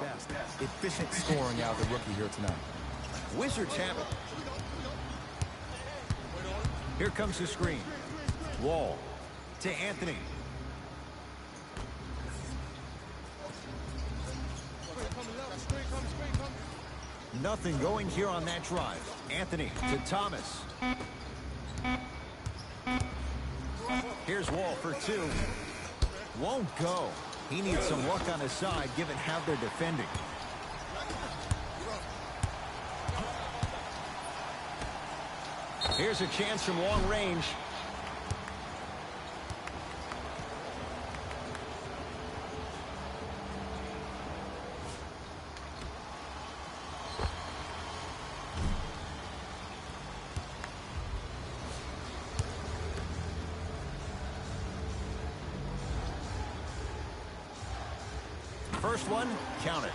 best. Efficient scoring out of the rookie here tonight. Wizards have it. Here comes the screen. Wall to Anthony. Nothing going here on that drive. Anthony to Thomas. Here's Wall for two. Won't go. He needs some luck on his side given how they're defending. Here's a chance from long range. First one, count it.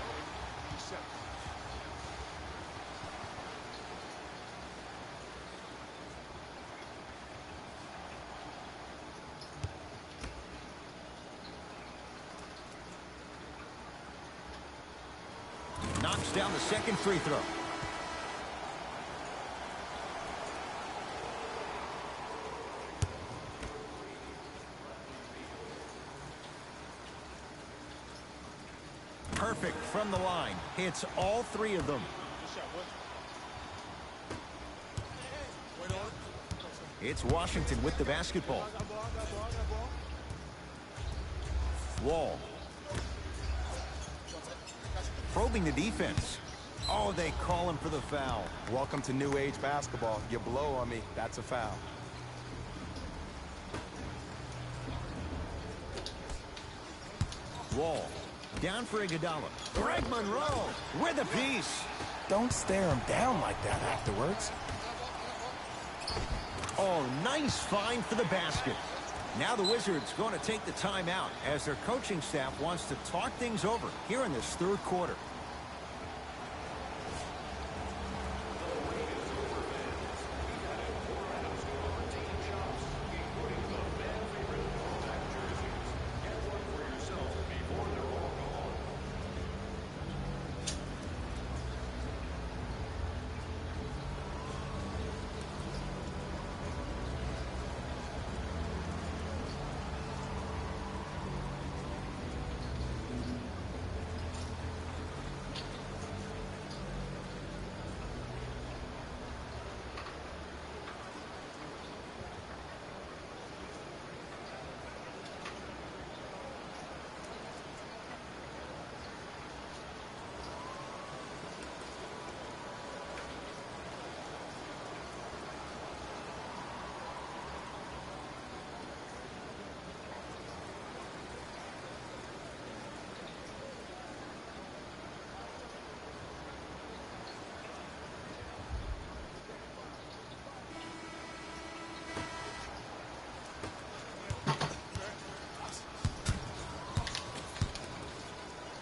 Knocks down the second free throw. Perfect from the line. Hits all three of them. It's Washington with the basketball. Wall. Probing the defense. Oh, they call him for the foul. Welcome to new age basketball. You blow on me, that's a foul. Wall. Down for Iguodala. Greg Monroe with a piece. Don't stare him down like that afterwards. Oh, nice find for the basket. Now the Wizards going to take the timeout as their coaching staff wants to talk things over here in this third quarter.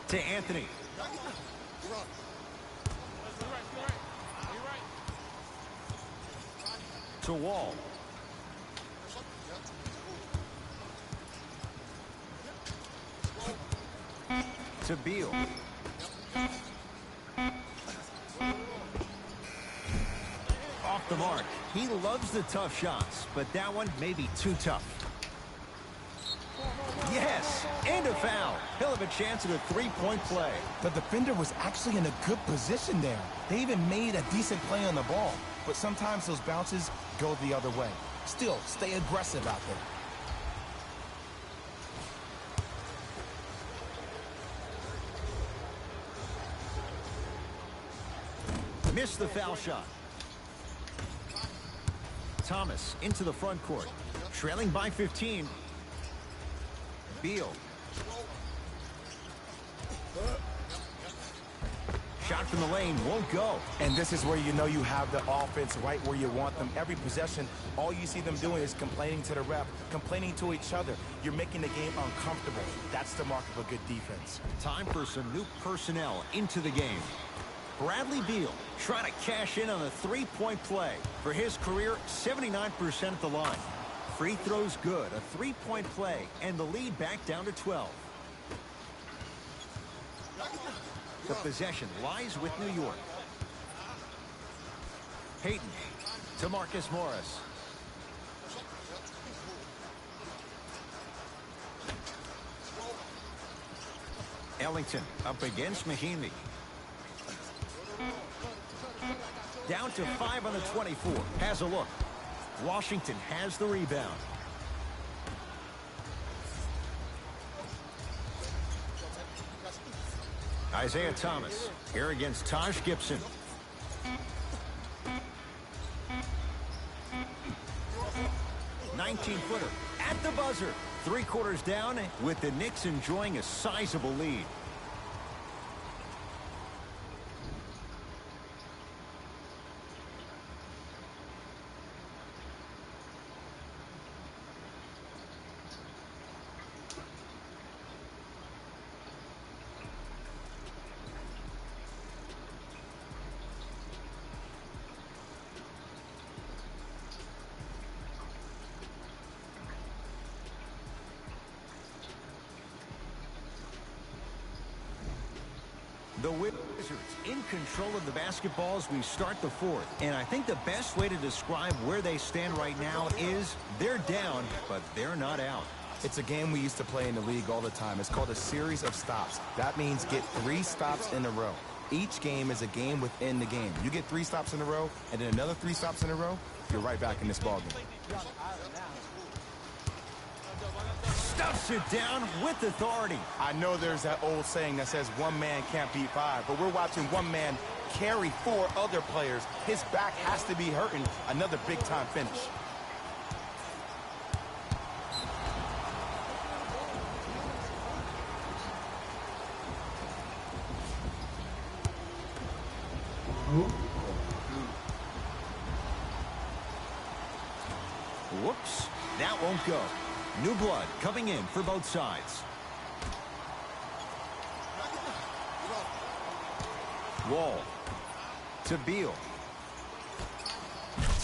To Anthony. To Wall. To Beal. Off the mark. He loves the tough shots, but that one may be too tough. Yes, and a foul. He'll have a chance at a three-point play. The defender was actually in a good position there. They even made a decent play on the ball, but sometimes those bounces go the other way. Still, stay aggressive out there. Missed the foul shot. Thomas into the front court. Trailing by 15. Beal. Shot from the lane won't go. And this is where you know you have the offense right where you want them. Every possession, all you see them doing is complaining to the ref, complaining to each other. You're making the game uncomfortable. That's the mark of a good defense. Time for some new personnel into the game. Bradley Beal trying to cash in on a three-point play. For his career, 79% at the line. Free throws good, a three-point play, and the lead back down to 12. The possession lies with New York. Peyton to Marcus Morris. Ellington up against Mahimi. Down to 5 on the 24. Has a look. Washington has the rebound. Isaiah Thomas here against Taj Gibson. Footer at the buzzer. 3 quarters down with the Knicks enjoying a sizable lead. The Wizards in control of the basketball as we start the fourth. And I think the best way to describe where they stand right now is they're down, but they're not out. It's a game we used to play in the league all the time. It's called a series of stops. That means get 3 stops in a row. Each game is a game within the game. You get 3 stops in a row, and then another 3 stops in a row, you're right back in this ballgame. Stuffs it down with authority. I know there's that old saying that says 1 man can't beat 5, but we're watching 1 man carry 4 other players. His back has to be hurting. Another big-time finish. Whoops, that won't go. New blood coming in for both sides. Wall to Beal.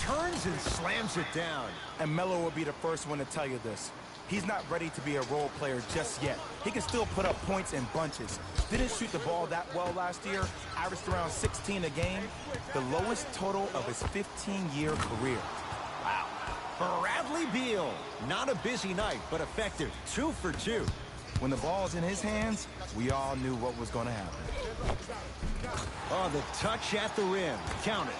Turns and slams it down. And Melo will be the first one to tell you this. He's not ready to be a role player just yet. He can still put up points in bunches. Didn't shoot the ball that well last year. Averaged around 16 a game. The lowest total of his 15-year career. Wow. Bradley Beal. Not a busy night, but effective. 2 for 2. When the ball's in his hands, we all knew what was going to happen. Oh, the touch at the rim. Count it.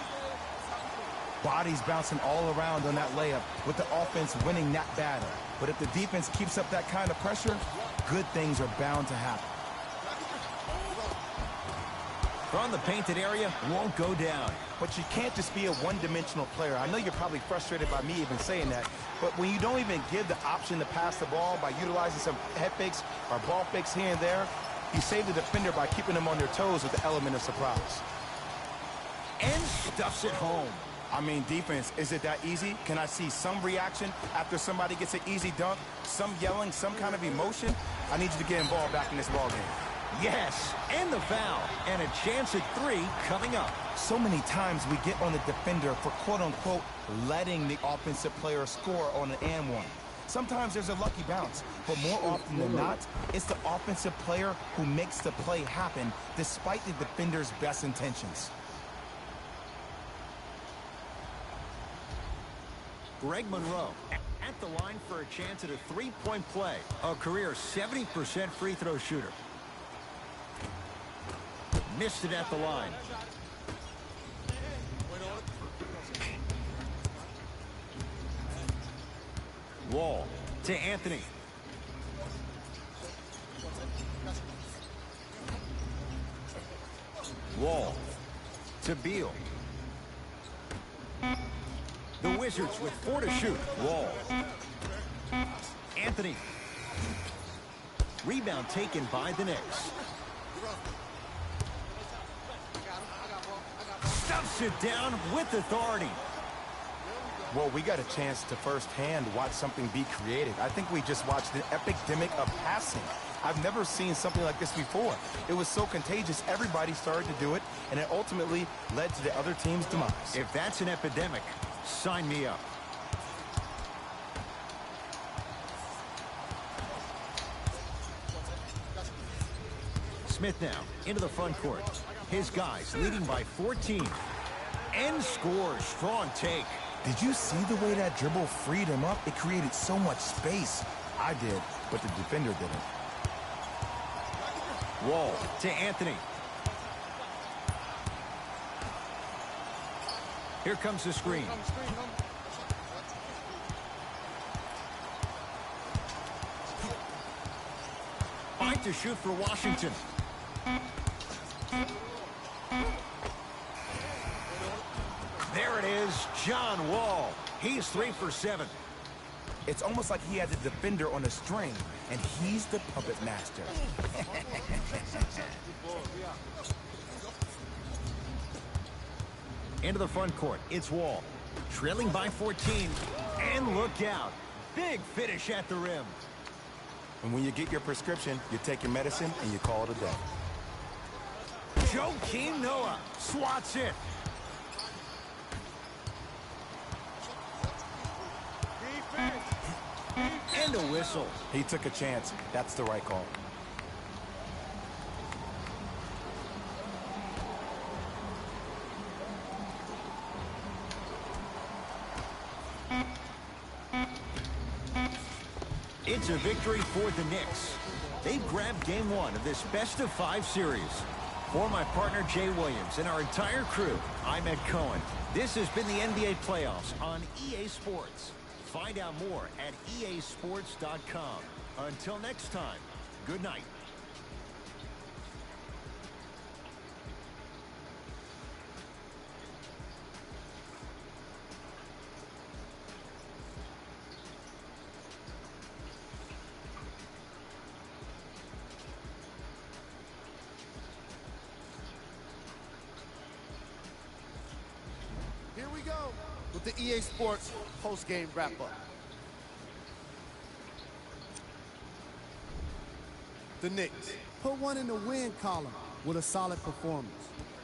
Bodies bouncing all around on that layup with the offense winning that battle. But if the defense keeps up that kind of pressure, good things are bound to happen. From the painted area, won't go down. But you can't just be a one-dimensional player. I know you're probably frustrated by me even saying that, but when you don't even give the option to pass the ball by utilizing some head fakes or ball fakes here and there, you save the defender by keeping them on their toes with the element of surprise. And stuffs it home. I mean, defense, is it that easy? Can I see some reaction after somebody gets an easy dunk? Some yelling, some kind of emotion? I need you to get involved back in this ballgame. Yes, and the foul. And a chance at 3 coming up. So many times we get on the defender for quote-unquote letting the offensive player score on an and one. Sometimes there's a lucky bounce, but more often than not, it's the offensive player who makes the play happen despite the defender's best intentions. Greg Monroe at the line for a chance at a 3-point play. A career 70% free throw shooter. Missed it at the line. Wall to Anthony. Wall to Beal. The Wizards with 4 to shoot. Wall. Anthony. Rebound taken by the Knicks. Stuffs it down with authority. Well, we got a chance to firsthand watch something be created. I think we just watched an epidemic of passing. I've never seen something like this before. It was so contagious, everybody started to do it, and it ultimately led to the other team's demise. If that's an epidemic, sign me up. Smith now into the front court. His guys leading by 14. And scores. Strong take. Did you see the way that dribble freed him up? It created so much space. I did, but the defender didn't. Wall to Anthony. Here comes the screen. Fine to shoot for Washington. There it is, John Wall. He's 3 for 7. It's almost like he had the defender on a string, and he's the puppet master. Into the front court, it's Wall. Trailing by 14, and look out. Big finish at the rim. And when you get your prescription, you take your medicine, and you call it a day. Joakim Noah swats it. And a whistle. He took a chance. That's the right call. It's a victory for the Knicks. They've grabbed game 1 of this best-of-5 series. For my partner Jay Williams and our entire crew, I'm Ed Cohen. This has been the NBA playoffs on EA Sports. Find out more at easports.com. Until next time, good night. Here we go with the EA Sports post-game wrap-up. The Knicks put one in the win column with a solid performance.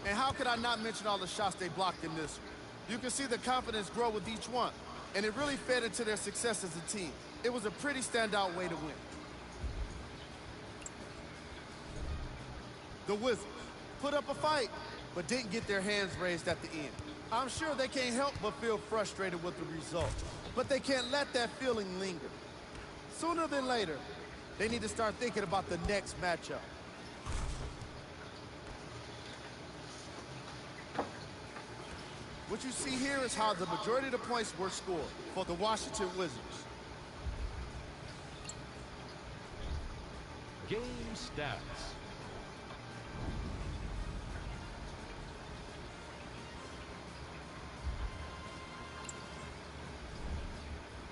And how could I not mention all the shots they blocked in this one? You can see the confidence grow with each one, and it really fed into their success as a team. It was a pretty standout way to win. The Wizards put up a fight, but didn't get their hands raised at the end. I'm sure they can't help but feel frustrated with the result, but they can't let that feeling linger. Sooner than later, they need to start thinking about the next matchup. What you see here is how the majority of the points were scored for the Washington Wizards. Game stats.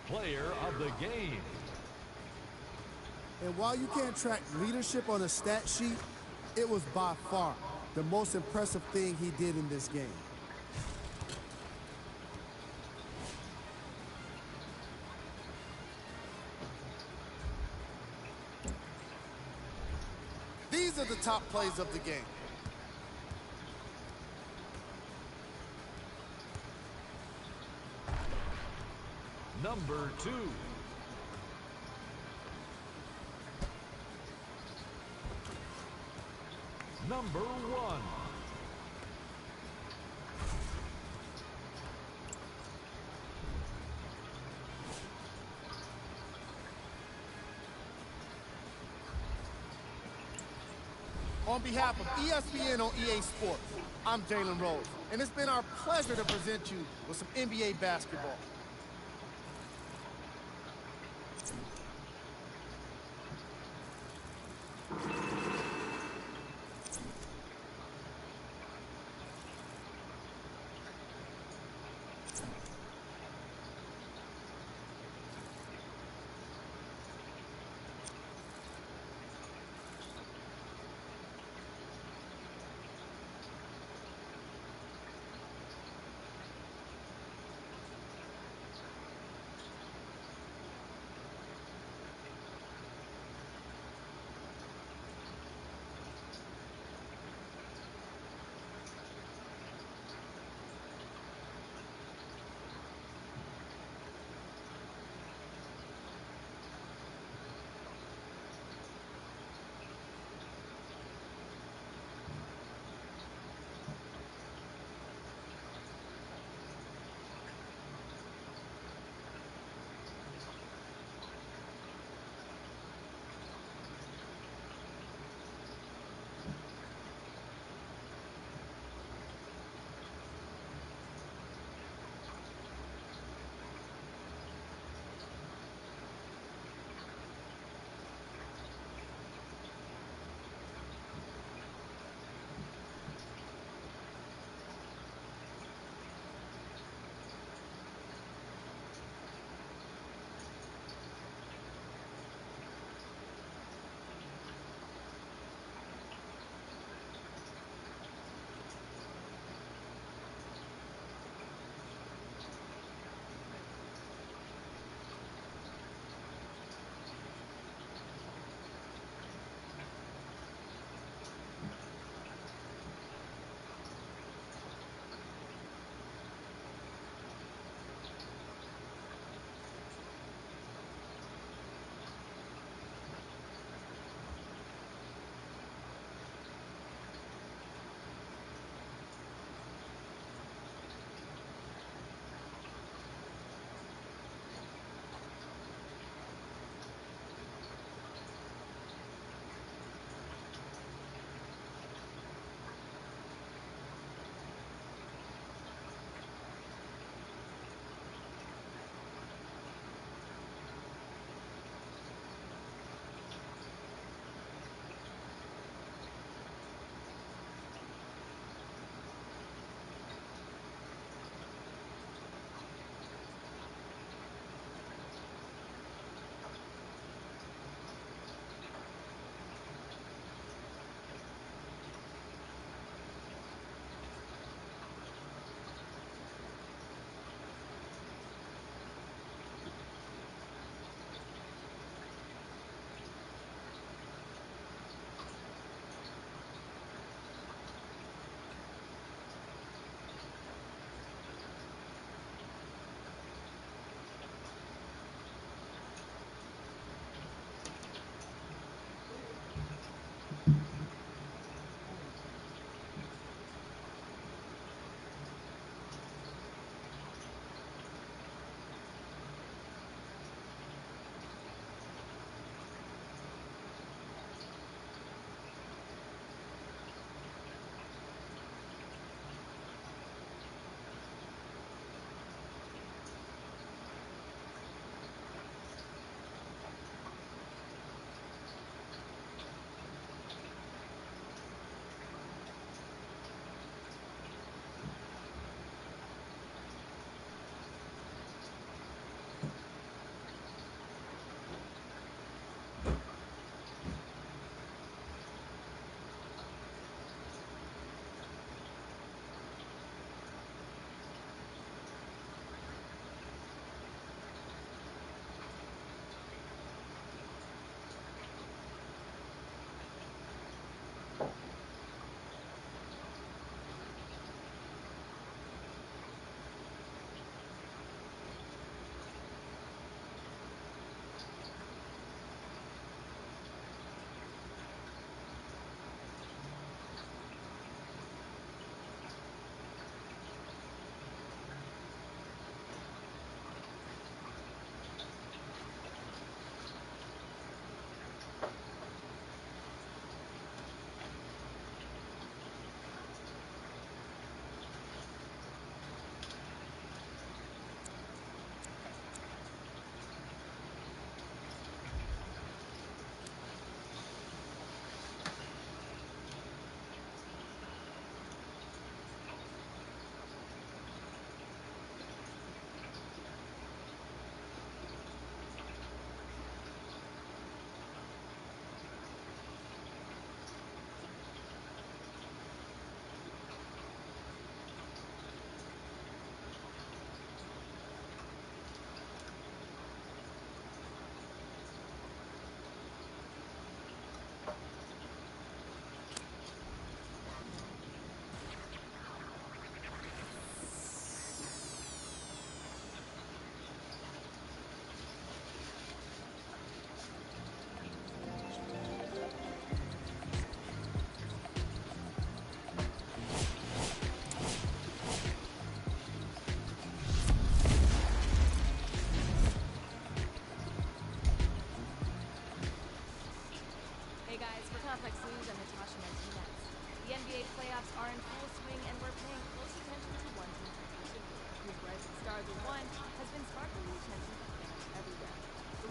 Player of the game. And while you can't track leadership on a stat sheet, it was by far the most impressive thing he did in this game. These are the top plays of the game. Number 2. Number 1. On behalf of ESPN on EA Sports, I'm Jalen Rose, and it's been our pleasure to present you with some NBA basketball.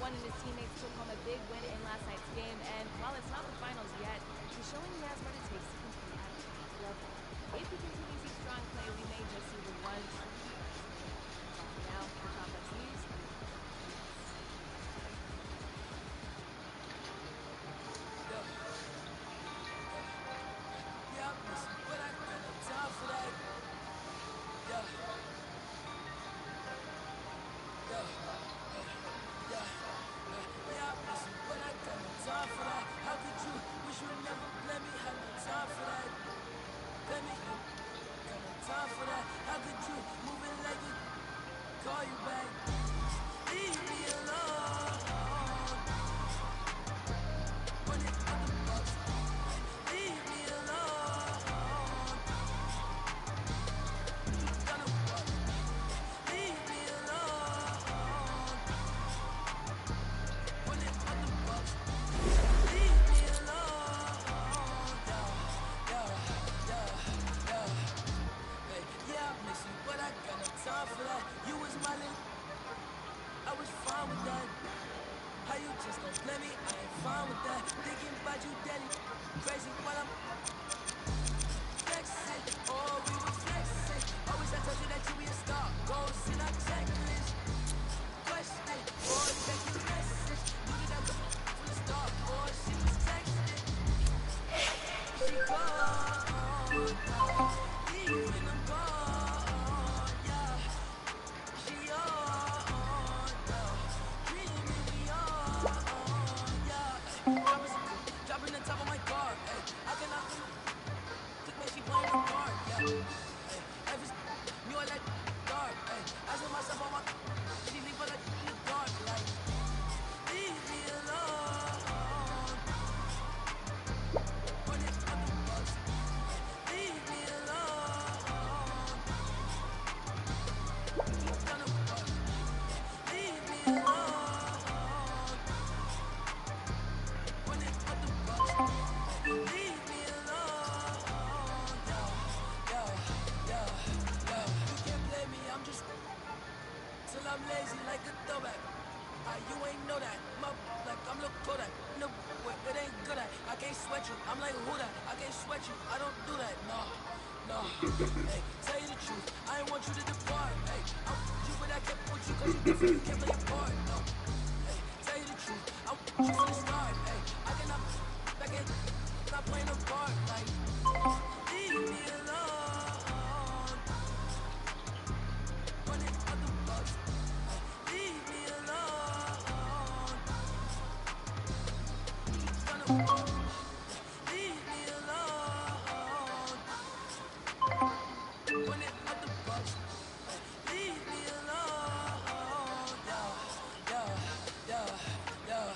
One of his teammates took home a big win in last night's game, and while it's not the finals yet, he's showing he has what it takes to compete at a top level. If he continues his strong play, we may just see the one true That's all for now. For Complex News, Yeah, listen, but I got no time for that. Yeah. Yeah. Yeah, listen, but I got no time for that. How could you wish you would never blame me? Had no time for that. Blame me, got no time for that. How could you move it like it? Call you back. Leave me alone. Run it on the box. Leave me alone. You done a fuck. Leave me alone. Run it on the box. Leave me alone. Yeah, I miss you, but I got no time for that. You was my little, I was fine with that. How you just gon' blame me? I ain't fine with that. Thinking about you, daddy, crazy while I'm flexing. Oh, we was flexing. Always I told you that you be a star. Goals in our checklist. Question, boy, check your message. Knew that I was from the start. Boy, she was texting. She gone, leaving them gone, yeah. She on, dreaming we on, yeah. Dropping the top of my car, ayy. I cannot click when she playing the card, yeah. Ayy, ever knew I let dark, ayy. Asking myself all my she leave her like in the dark, like leave me alone. Run it on the box. Leave me alone. You done a fuck. Leave me alone. Run it on the box. Leave me alone. You can't blame me. I'm just till I'm lazy like a throwback. You ain't know that. My like I'm Lil Kodak. No, wait, it ain't good at. I can't sweat you. I'm like who that? I can't sweat you. I don't do that. No. Hey, tell you the truth. I ain't want you to depart. Hey, I'm you, but I kept with you 'cause you different. You can't play your part. No. Hey, tell you the truth. I want you from the start. Hey, I cannot back in. Not playing a part. Like, leave me alone. Run it on the box. Leave me alone. You done a fuck. Leave me alone. Run it on the box. Leave me alone. Yeah.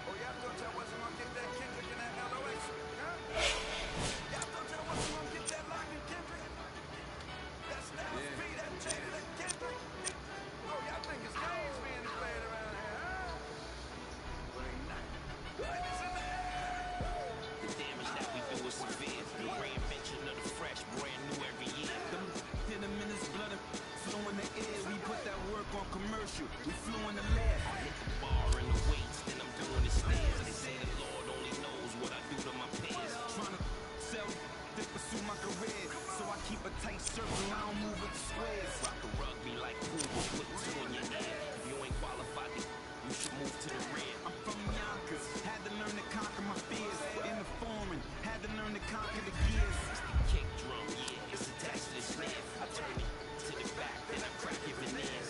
Oh, y'all thought y'all wasn't gonna get that Kendrick and that LOX? Huh? Y'all thought y'all wasn't gonna get that Lock and Kendrick? That Styles P, that Jada, that Kendrick? Oh, y'all think it's games being played around here, huh? Well, ain't nothing. Lightness in the air! The damage that we do is severe. The reinvention of the fresh, brand new every year. Them hit them in his blood and flew in the air. We put that work on commercial. We flew in the lab. I hit the bar and the weights, then I'm doing the stairs. They say the Lord only knows what I do to my peers. Trying to sell to pursue my career. So I keep a tight circle. I don't move with the squares. Rock a rugby like Cuba, put two in your ear. If you ain't qualified, you should move to the rear. I'm from Yonkers. Had to learn to conquer my fears. In the foreign, had to learn to conquer the gears. It's the kick drum, yeah, it's attached to the snare. I turn it to the back, then I crack it veneers.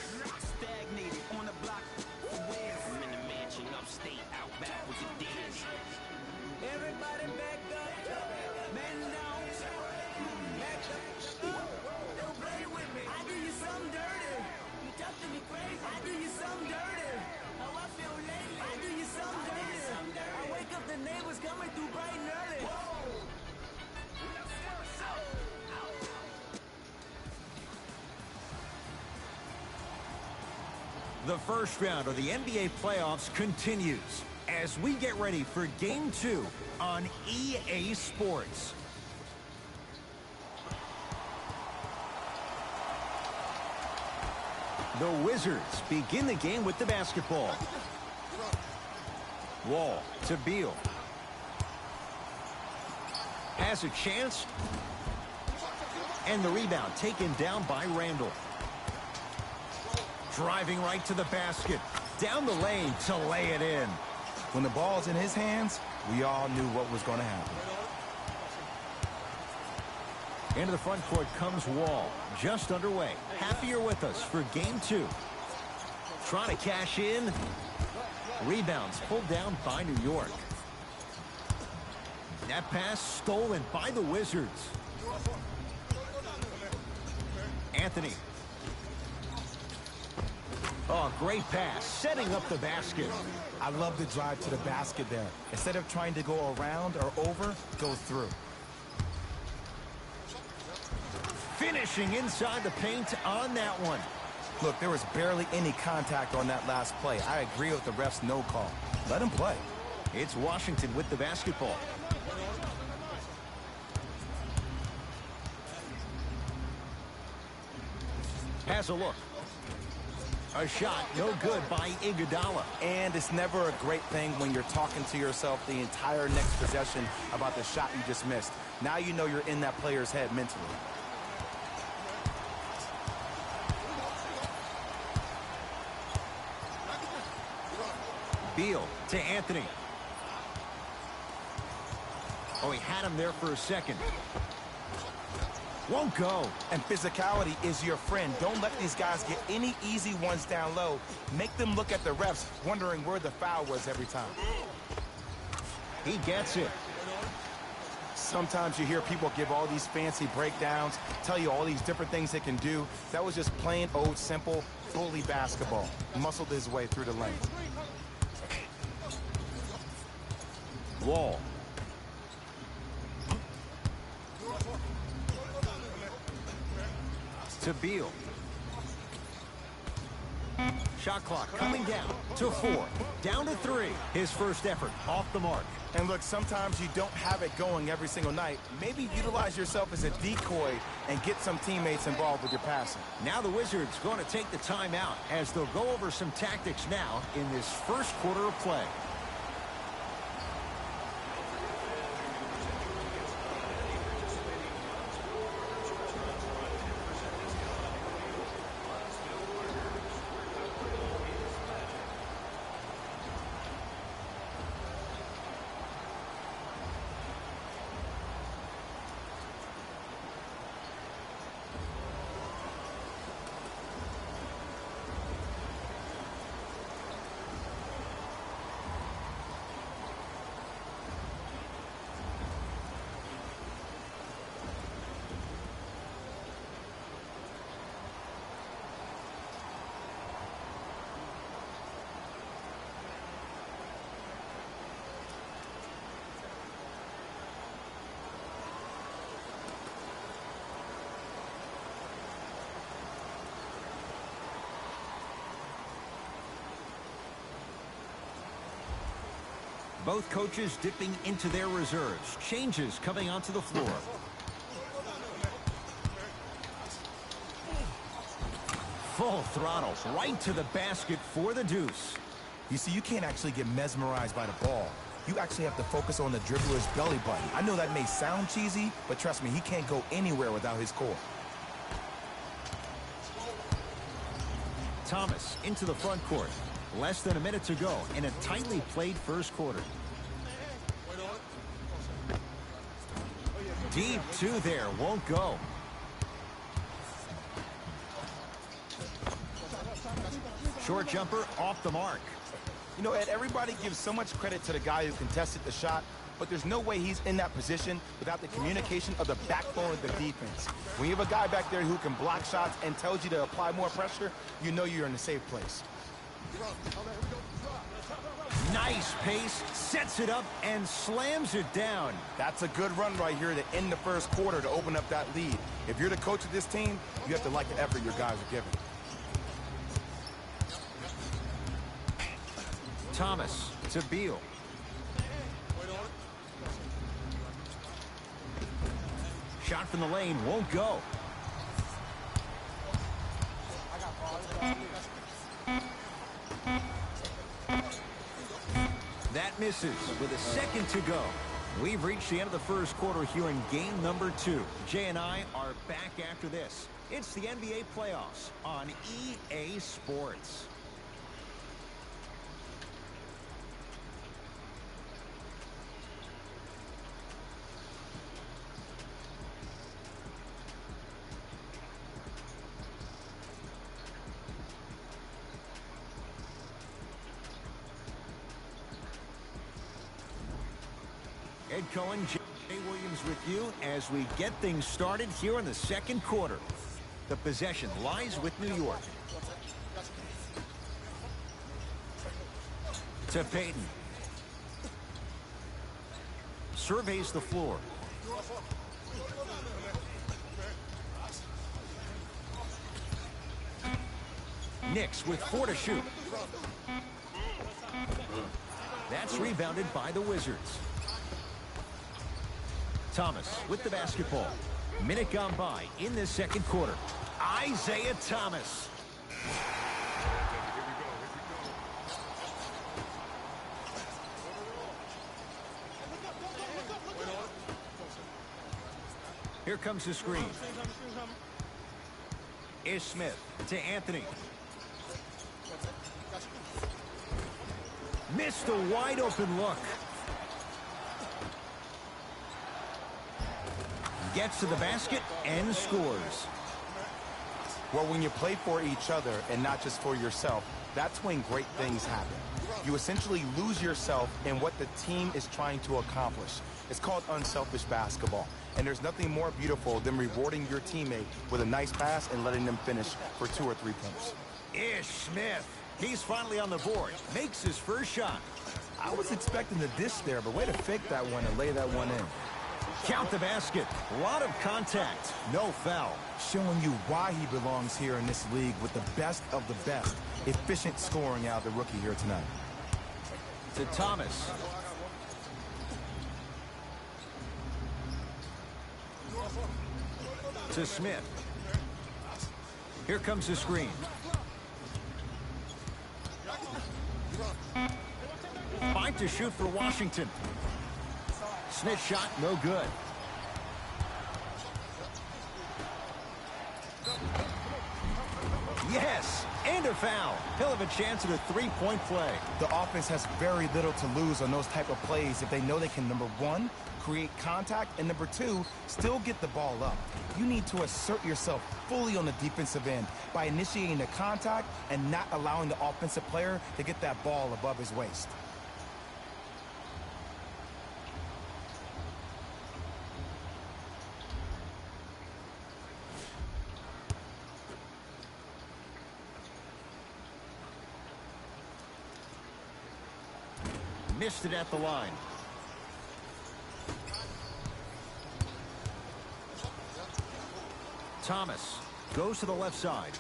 Stagnated on the block for wears. I'm in the mansion upstate, out back with the deers. Everybody back up, man down, back up. Don't play with me. I do you something dirty. You talk to me crazy. I do you something dirty. How I feel lately. I do The first round of the NBA playoffs continues as we get ready for Game 2 on EA Sports. The Wizards begin the game with the basketball. Wall to Beal. Has a chance. And the rebound taken down by Randall. Driving right to the basket. Down the lane to lay it in. When the ball's in his hands, we all knew what was going to happen. Into the front court comes Wall. Just underway. Happy you're with us for Game 2. Trying to cash in. Rebounds pulled down by New York. That pass stolen by the Wizards. Anthony. Oh, great pass. Setting up the basket. I love the drive to the basket there. Instead of trying to go around or over, go through. Finishing inside the paint on that one. Look, there was barely any contact on that last play. I agree with the ref's no call. Let him play. It's Washington with the basketball. Has a look. A shot, no good by Iguodala. And it's never a great thing when you're talking to yourself the entire next possession about the shot you just missed. Now you know you're in that player's head mentally. Beal to Anthony. Oh, he had him there for a second. Won't go. And physicality is your friend. Don't let these guys get any easy ones down low. Make them look at the refs, wondering where the foul was every time. He gets it. Sometimes you hear people give all these fancy breakdowns, tell you all these different things they can do. That was just plain old simple, bully basketball. Muscled his way through the lane. Wall. To Beal. Shot clock coming down to 4. Down to 3. His first effort off the mark. And look, sometimes you don't have it going every single night. Maybe utilize yourself as a decoy and get some teammates involved with your passing. Now the Wizards going to take the timeout as they'll go over some tactics now in this first quarter of play. Both coaches dipping into their reserves. Changes coming onto the floor. Full throttle right to the basket for the deuce. You see, you can't actually get mesmerized by the ball. You actually have to focus on the dribbler's belly button. I know that may sound cheesy, but trust me, he can't go anywhere without his core. Thomas into the front court. Less than a minute to go in a tightly played first quarter. Deep 2 there, won't go. Short jumper off the mark. You know, Ed, everybody gives so much credit to the guy who contested the shot, but there's no way he's in that position without the communication of the backbone of the defense. When you have a guy back there who can block shots and tells you to apply more pressure, you know you're in a safe place. Nice pace, sets it up, and slams it down. That's a good run right here to end the first quarter to open up that lead. If you're the coach of this team, you have to like the effort your guys are giving. Thomas to Beal. Shot from the lane won't go. That misses with a second to go. We've reached the end of the first quarter here in game number 2. Jay and I are back after this. It's the NBA playoffs on EA Sports. Ed Cohen, Jay Williams with you as we get things started here in the second quarter. The possession lies with New York. To Payton. Surveys the floor. Knicks with 4 to shoot. That's rebounded by the Wizards. Thomas with the basketball. Minute gone by in this second quarter. Isaiah Thomas. Here comes the screen. Ish Smith to Anthony. Missed a wide open look. Gets to the basket and scores. Well, when you play for each other and not just for yourself, that's when great things happen. You essentially lose yourself in what the team is trying to accomplish. It's called unselfish basketball. And there's nothing more beautiful than rewarding your teammate with a nice pass and letting them finish for 2 or 3 points. Ish Smith. He's finally on the board. Makes his first shot. I was expecting the dish there, but way to fake that one and lay that one in. Count the basket. A lot of contact. No foul. Showing you why he belongs here in this league with the best of the best. Efficient scoring out of the rookie here tonight. To Thomas. To Smith. Here comes the screen. Five to shoot for Washington. Smith shot no good. Yes, and a foul. He'll have a chance at a 3-point play. The offense has very little to lose on those type of plays if they know they can, number 1, create contact, and number 2, still get the ball up. You need to assert yourself fully on the defensive end by initiating the contact and not allowing the offensive player to get that ball above his waist. Missed it at the line. Thomas goes to the left side.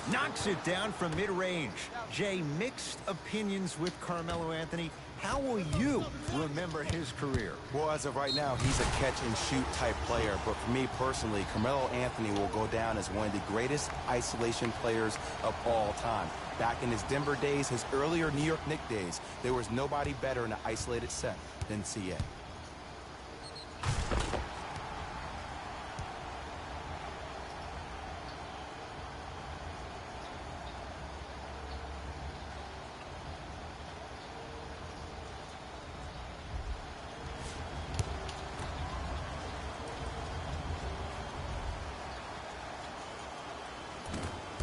Knocks it down from mid-range. Jay, mixed opinions with Carmelo Anthony. How will you remember his career? Well, as of right now, he's a catch-and-shoot type player. But for me personally, Carmelo Anthony will go down as one of the greatest isolation players of all time. Back in his Denver days, his earlier New York Knicks days, there was nobody better in an isolated set than CA.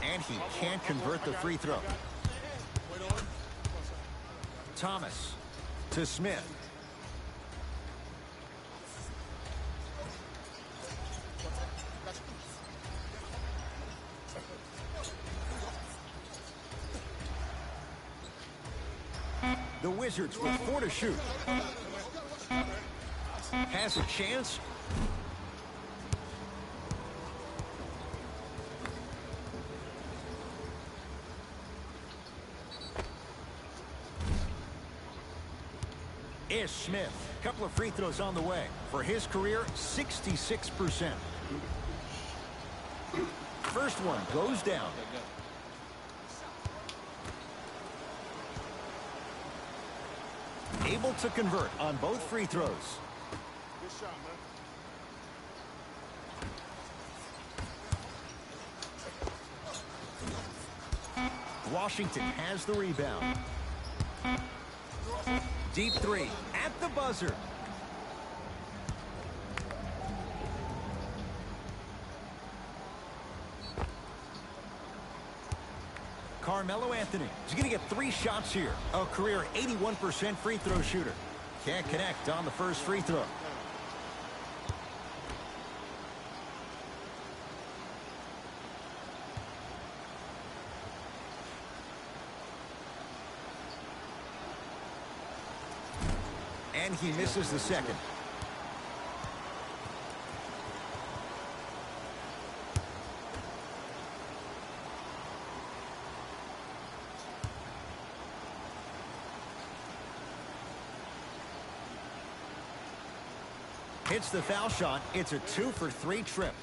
And he can't convert the free throw. Thomas to Smith. The Wizards with 4 to shoot. Has a chance. Smith. A couple of free throws on the way. For his career, 66%. First one goes down. Able to convert on both free throws. Good shot, man. Washington has the rebound. Deep three at the buzzer. Carmelo Anthony is going to get 3 shots here. A career 81% free throw shooter. Can't connect on the first free throw. And he misses the second. Hits the foul shot. It's a 2-for-3 trip.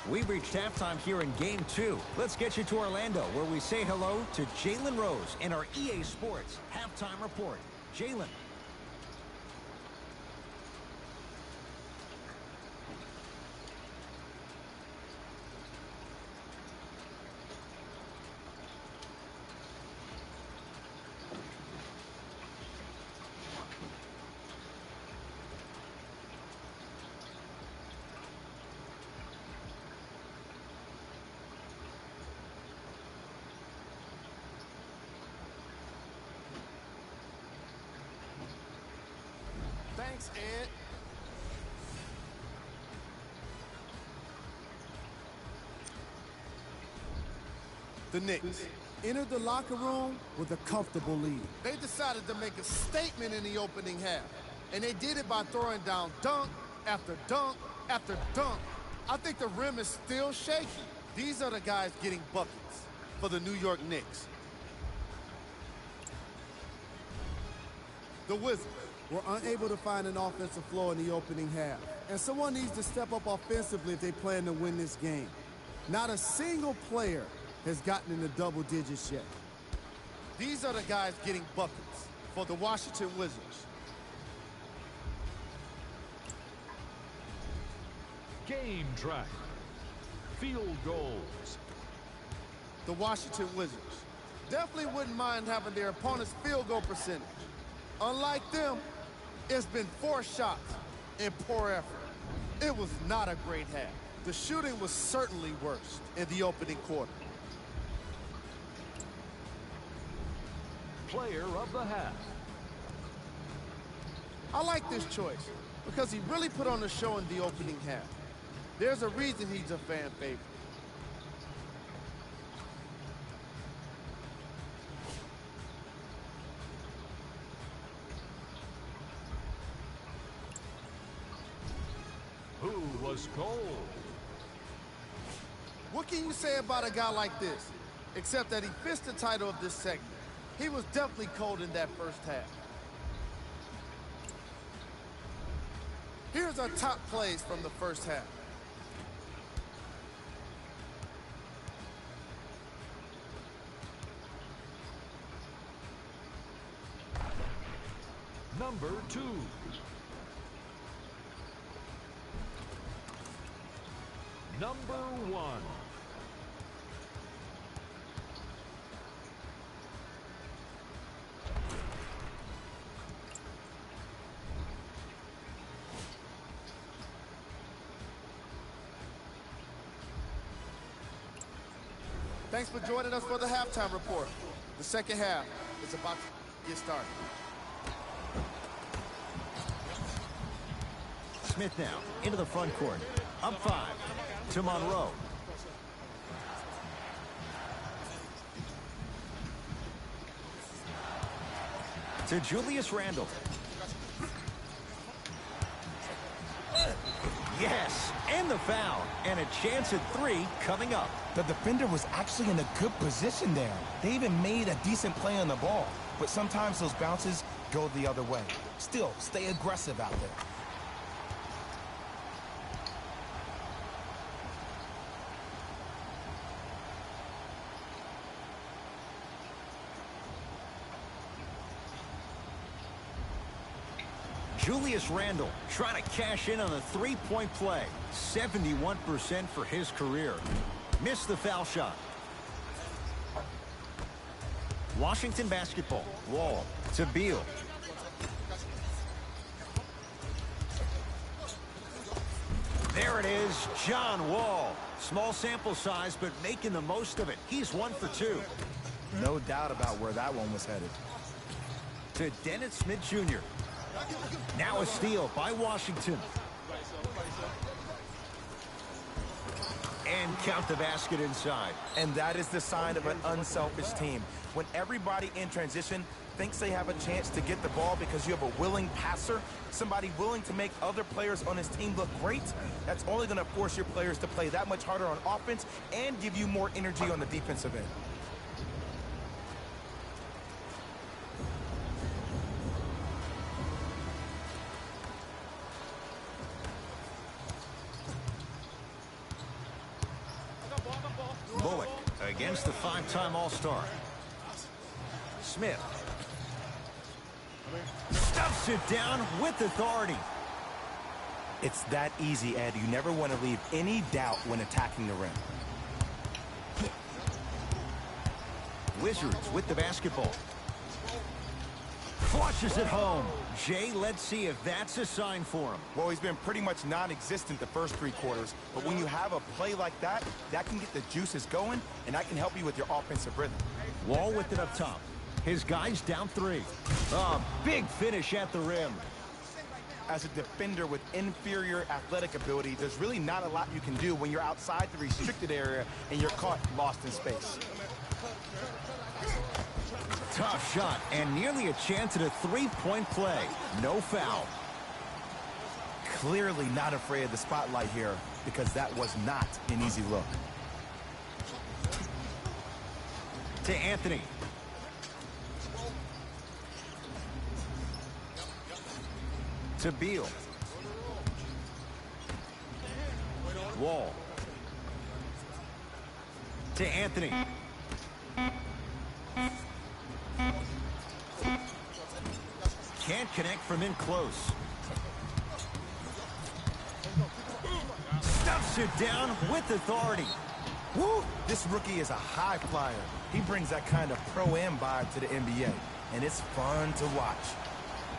We've reached halftime here in Game 2. Let's get you to Orlando, where we say hello to Jalen Rose in our EA Sports Halftime Report. Jalen. Thanks, Ed. The Knicks entered the locker room with a comfortable lead. They decided to make a statement in the opening half, and they did it by throwing down dunk after dunk after dunk. I think the rim is still shaky. These are the guys getting buckets for the New York Knicks. The Wizards were unable to find an offensive floor in the opening half, and someone needs to step up offensively if they plan to win this game. Not a single player has gotten in the double digits yet. These are the guys getting buckets for the Washington Wizards. Game track. Field goals. The Washington Wizards definitely wouldn't mind having their opponent's field goal percentage. Unlike them, it's been 4 shots and poor effort. It was not a great half. The shooting was certainly worse in the opening quarter. Player of the half. I like this choice because he really put on a show in the opening half. There's a reason he's a fan favorite. Who was cold? What can you say about a guy like this, except that he fits the title of this segment? He was definitely cold in that first half. Here's our top plays from the first half. Number 2. Number 1. Thanks for joining us for the halftime report. The second half is about to get started. Smith now into the front court. Up 5 to Monroe. To Julius Randle. Yes, And the foul. And a chance at 3 coming up. The defender was actually in a good position there. They even made a decent play on the ball. But sometimes those bounces go the other way. Still, stay aggressive out there. Julius Randle trying to cash in on a three-point play. 71% for his career. Missed the foul shot. Washington basketball. Wall to Beal. There it is, John Wall. Small sample size, but making the most of it. He's 1 for 2. No doubt about where that one was headed. To Dennis Smith Jr. Now a steal by Washington. And count the basket inside. And that is the sign of an unselfish team. When everybody in transition thinks they have a chance to get the ball because you have a willing passer, somebody willing to make other players on his team look great, that's only going to force your players to play that much harder on offense and give you more energy on the defensive end. Bullock against the 5-time All-Star. Smith stuffs it down with authority. It's that easy, Ed. You never want to leave any doubt when attacking the rim. Wizards with the basketball. Flushes it home. Jay, let's see if that's a sign for him. Well, he's been pretty much non-existent the first 3 quarters, but when you have a play like that, that can get the juices going, and that can help you with your offensive rhythm. Wall with it up top. His guys down 3. Big finish at the rim. As a defender with inferior athletic ability, there's really not a lot you can do when you're outside the restricted area and you're caught lost in space. Tough shot and nearly a chance at a 3-point play. No foul. Clearly not afraid of the spotlight here because that was not an easy look. To Anthony. To Beal. Wall. To Anthony. Can't connect from in close. Stuffs it down with authority. Woo! This rookie is a high flyer. He brings that kind of pro-am vibe to the NBA, and it's fun to watch.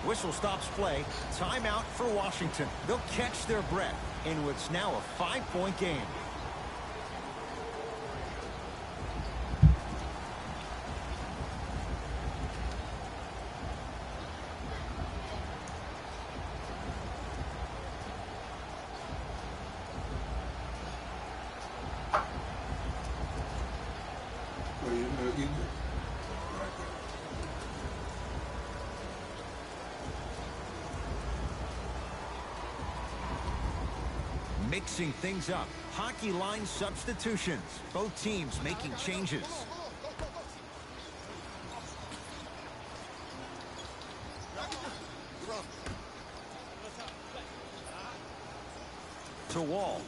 Whistle stops play. Timeout for Washington. They'll catch their breath in what's now a 5-point game. Mixing things up. Hockey line substitutions. Both teams making changes. To Wall.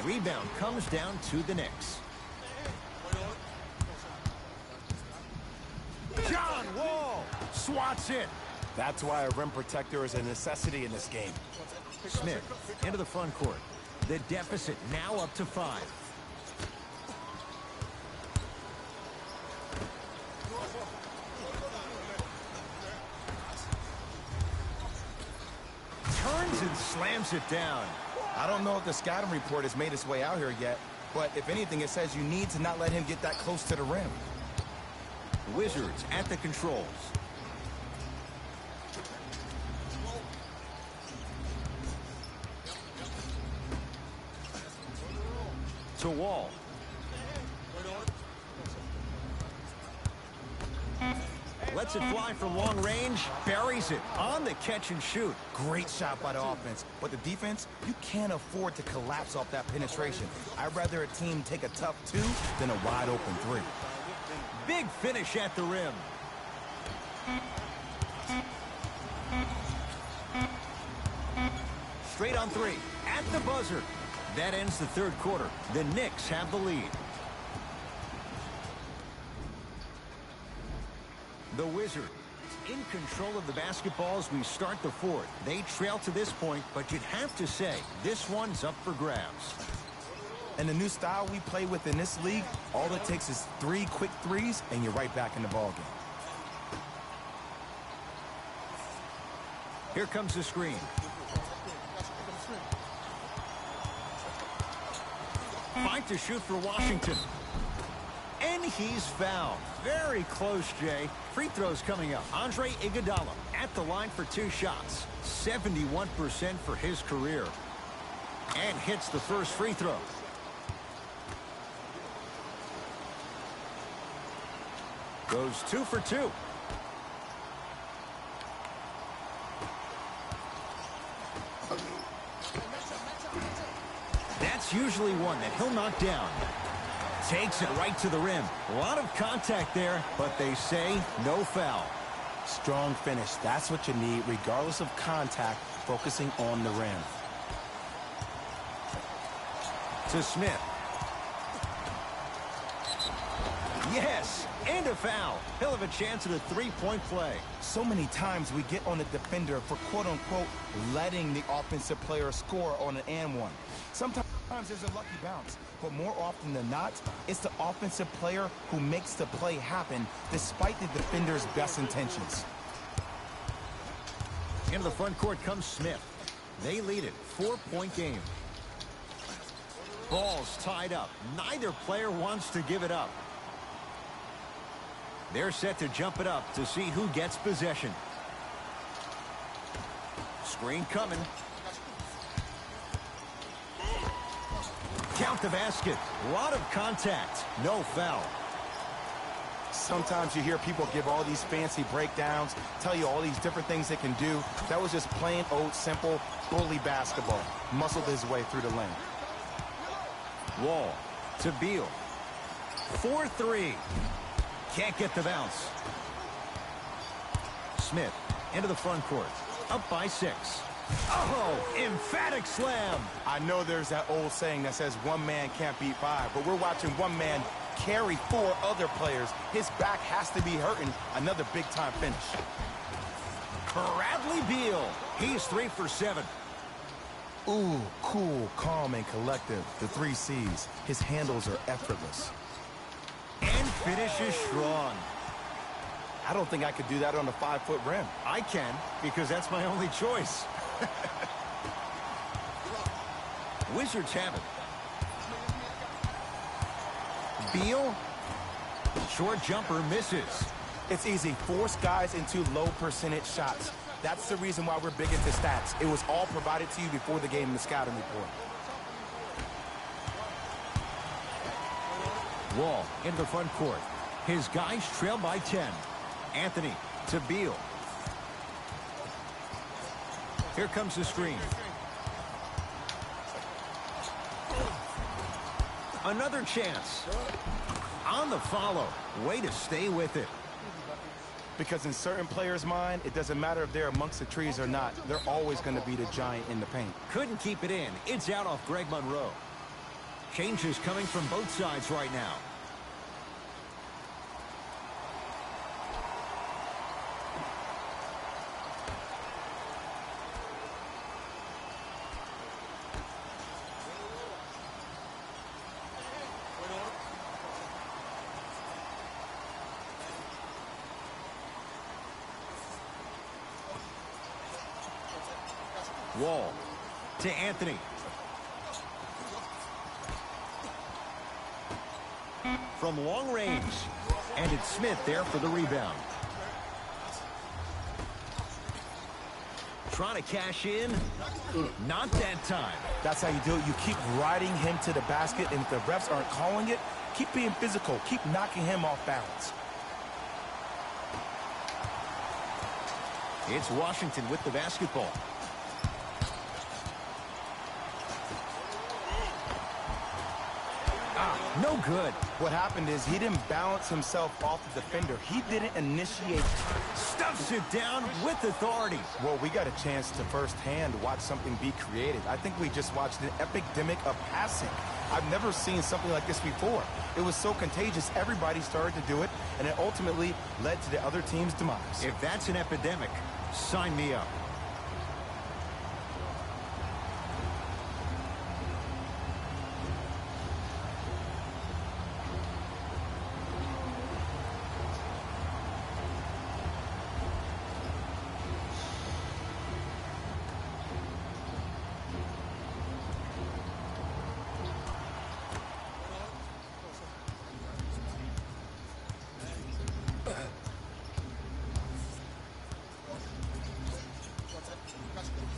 Rebound comes down to the Knicks. John Wall swats it. That's why a rim protector is a necessity in this game. Smith into the front court. The deficit now up to 5. Turns and slams it down. I don't know if the scouting report has made its way out here yet, but if anything, it says you need to not let him get that close to the rim. Wizards at the controls. To Wall. Lets it fly from long range. Buries it on the catch and shoot. Great shot by the offense, but the defense, you can't afford to collapse off that penetration. I'd rather a team take a tough 2 than a wide open 3. Big finish at the rim. Straight on 3. At the buzzer. That ends the third quarter. The Knicks have the lead. The Wizards in control of the basketball as we start the fourth. They trail to this point, but you'd have to say this one's up for grabs. And the new style we play with in this league, all it takes is 3 quick threes, and you're right back in the ballgame. Here comes the screen. Fight to shoot for Washington. And he's fouled. Very close, Jay. Free throws coming up. Andre Iguodala at the line for 2 shots. 71% for his career. And hits the first free throw. Goes 2 for 2. That's usually one that he'll knock down. Takes it right to the rim. A lot of contact there, but they say no foul. Strong finish. That's what you need, regardless of contact, focusing on the rim. To Smith. Yes, and a foul. He'll have a chance at a 3-point play. So many times we get on the defender for quote-unquote letting the offensive player score on an and one. Sometimes there's a lucky bounce, but more often than not, it's the offensive player who makes the play happen despite the defender's best intentions. Into the front court comes Smith. They lead it. 4-point game. Ball's tied up. Neither player wants to give it up. They're set to jump it up to see who gets possession. Screen coming. Count the basket. A lot of contact. No foul. Sometimes you hear people give all these fancy breakdowns, tell you all these different things they can do. That was just plain old simple bully basketball. Muscled his way through the lane. Wall to Beal. 4-3. Can't get the bounce. Smith into the front court. Up by 6. Oh, emphatic slam. I know there's that old saying that says one man can't beat 5, but we're watching one man carry 4 other players. His back has to be hurting. Another big-time finish. Bradley Beal. He's 3 for 7. Ooh, cool, calm, and collective. The 3 C's. His handles are effortless. And finishes strong. I don't think I could do that on a 5-foot rim. I can, because that's my only choice. Wizards have it. Beal. Short jumper misses. It's easy. Force guys into low percentage shots. That's the reason why we're big into stats. It was all provided to you before the game in the scouting report. Wall into the front court. His guys trail by 10. Anthony to Beal. Here comes the screen. Another chance. On the follow. Way to stay with it. Because in certain players' mind, it doesn't matter if they're amongst the trees or not. They're always going to be the giant in the paint. Couldn't keep it in. It's out off Greg Monroe. Changes coming from both sides right now. Wall to Anthony. From long range. And it's Smith there for the rebound. Trying to cash in. Not that time. That's how you do it. You keep riding him to the basket, and if the refs aren't calling it, keep being physical. Keep knocking him off balance. It's Washington with the basketball. No good. What happened is he didn't balance himself off the defender. He didn't initiate. Stuffs it down with authority. Well, we got a chance to firsthand watch something be created. I think we just watched an epidemic of passing. I've never seen something like this before. It was so contagious, everybody started to do it, and it ultimately led to the other team's demise. If that's an epidemic, sign me up.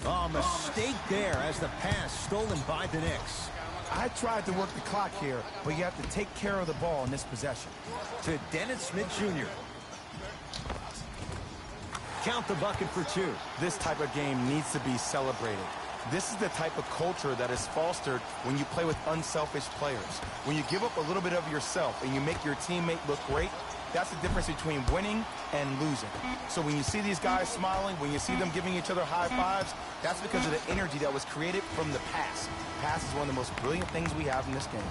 Oh, mistake there as the pass stolen by the Knicks. I tried to work the clock here, but you have to take care of the ball in this possession. To Dennis Smith Jr. Count the bucket for two. This type of game needs to be celebrated. This is the type of culture that is fostered when you play with unselfish players. When you give up a little bit of yourself and you make your teammate look great, that's the difference between winning and losing. So when you see these guys smiling, when you see them giving each other high fives, that's because of the energy that was created from the pass. Pass is one of the most brilliant things we have in this game.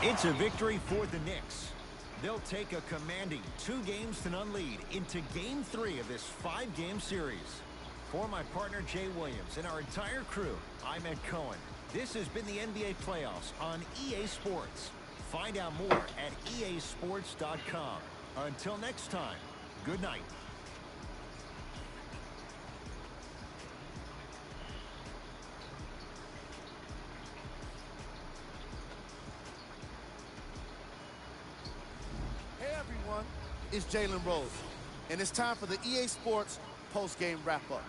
It's a victory for the Knicks. They'll take a commanding 2-0 lead into Game 3 of this 5-game series. For my partner Jay Williams and our entire crew, I'm Ed Cohen. This has been the NBA Playoffs on EA Sports. Find out more at easports.com. Until next time, good night. Hey everyone, it's Jalen Rose, and it's time for the EA Sports post-game wrap-up.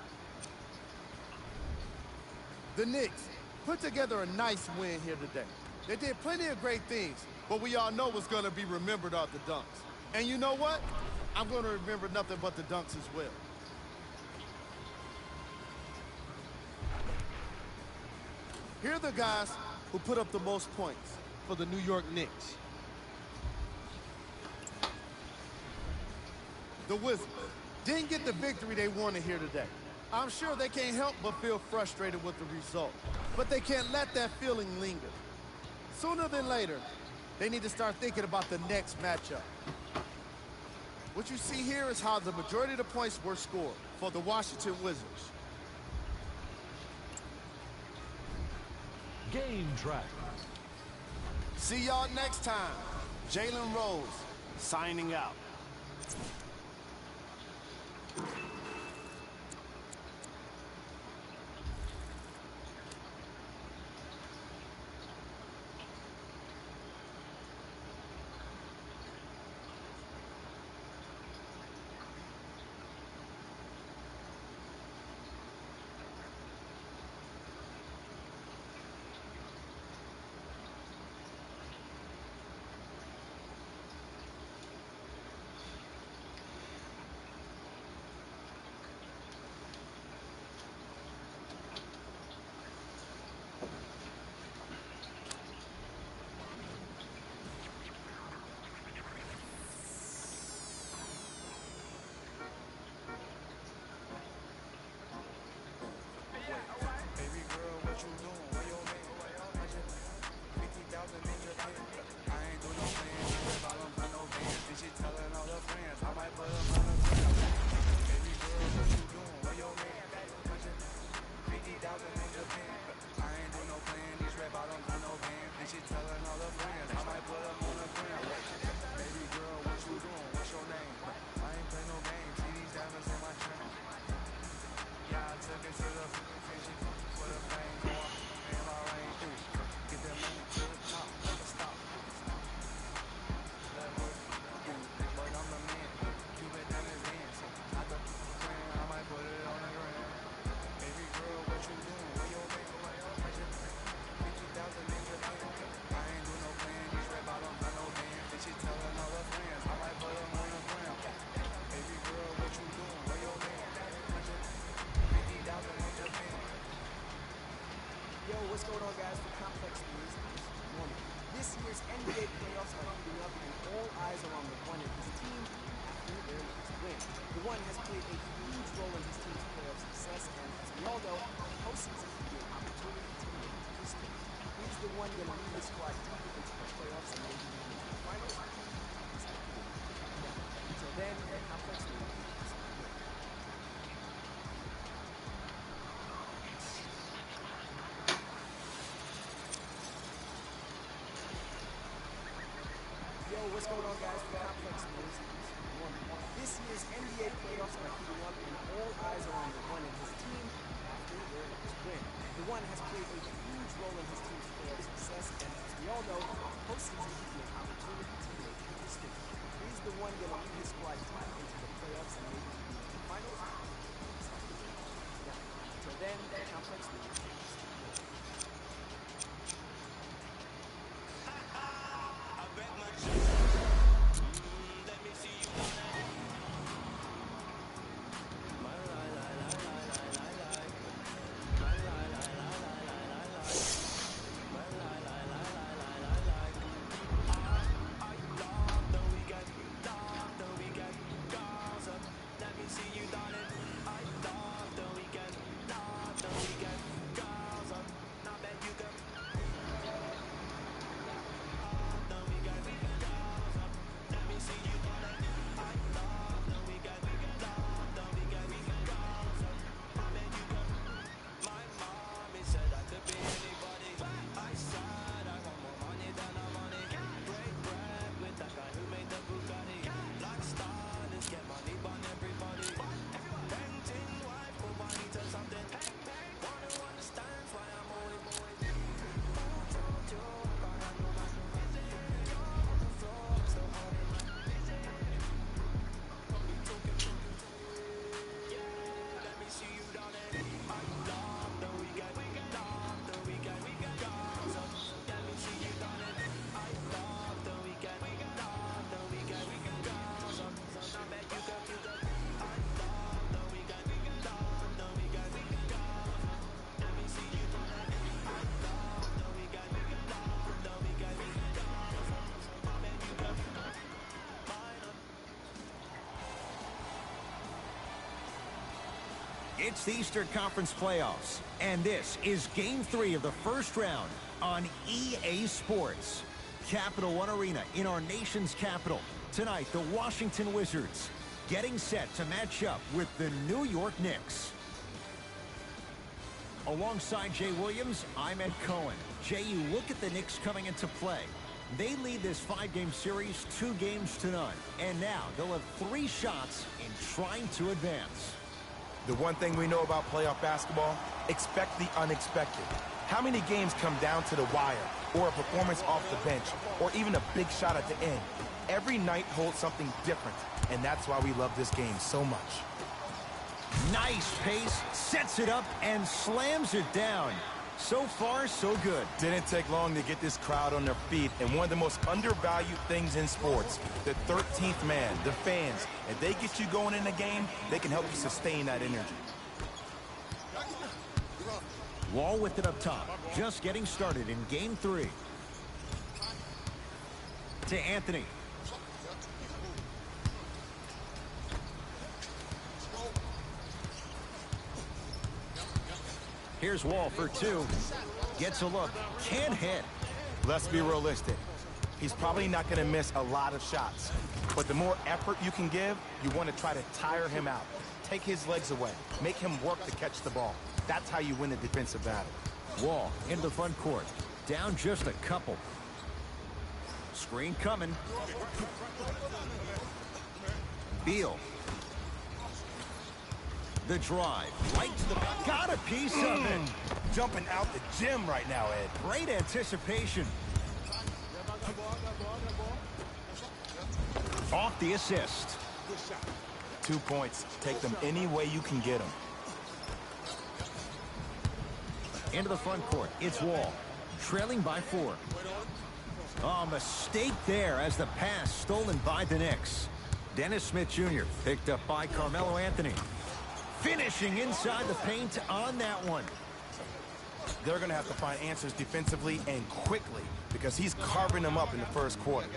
The Knicks put together a nice win here today. They did plenty of great things, but we all know what's going to be remembered are the dunks. And you know what? I'm going to remember nothing but the dunks as well. Here are the guys who put up the most points for the New York Knicks. The Wizards didn't get the victory they wanted here today. I'm sure they can't help but feel frustrated with the result, but they can't let that feeling linger. Sooner than later, they need to start thinking about the next matchup. What you see here is how the majority of the points were scored for the Washington Wizards. Game track. See y'all next time. Jalen Rose, signing out. Yo, what's going on, guys? For Complex News this morning. This year's NBA playoffs are heating up, and all eyes are on the one and his team after their last win. The one has played a huge role in his team's playoff success, and as we all know, postseason can be an opportunity to make history. He's the one going to lead his squad deep into the playoffs and maybe even into the finals. Until then, for Complex News this morning. Yo, what's going on, guys? For Complex News this morning. This year's NBA playoffs are heating up, and all eyes are on the one and his team after their last win. The one has played a huge role in his team's playoff success, and as we all know, postseason can be an opportunity to make history. He's the one going to lead his squad deep into the playoffs and maybe even into the finals. Now, until then, for Complex News this morning. It's the Eastern Conference Playoffs, and this is Game 3 of the first round on EA Sports. Capital One Arena in our nation's capital. Tonight, the Washington Wizards getting set to match up with the New York Knicks. Alongside Jay Williams, I'm Ed Cohen. Jay, you look at the Knicks coming into play. They lead this 5-game series 2 games to none, and now they'll have 3 shots in trying to advance. The one thing we know about playoff basketball, expect the unexpected. How many games come down to the wire, or a performance off the bench, or even a big shot at the end? Every night holds something different, and that's why we love this game so much. Nice pace, sets it up, and slams it down. So far, so good. Didn't take long to get this crowd on their feet, and one of the most undervalued things in sports, the 13th man, the fans. If they get you going in the game, they can help you sustain that energy. Wall with it up top, just getting started in Game 3. To Anthony. Here's Wall for 2. Gets a look. Can't hit. Let's be realistic. He's probably not going to miss a lot of shots. But the more effort you can give, you want to try to tire him out. Take his legs away. Make him work to catch the ball. That's how you win a defensive battle. Wall into the front court. Down just a couple. Screen coming. Beal. The drive. Right to the back. Got a piece of it. Jumping out the gym right now, Ed. Great anticipation. Off the assist. 2 points. Take them any way you can get them. Into the front court. It's Wall. Trailing by 4. Oh, mistake there as the pass stolen by the Knicks. Dennis Smith Jr. picked up by Carmelo Anthony. Finishing inside the paint on that one. They're going to have to find answers defensively and quickly because he's carving them up in the first quarter.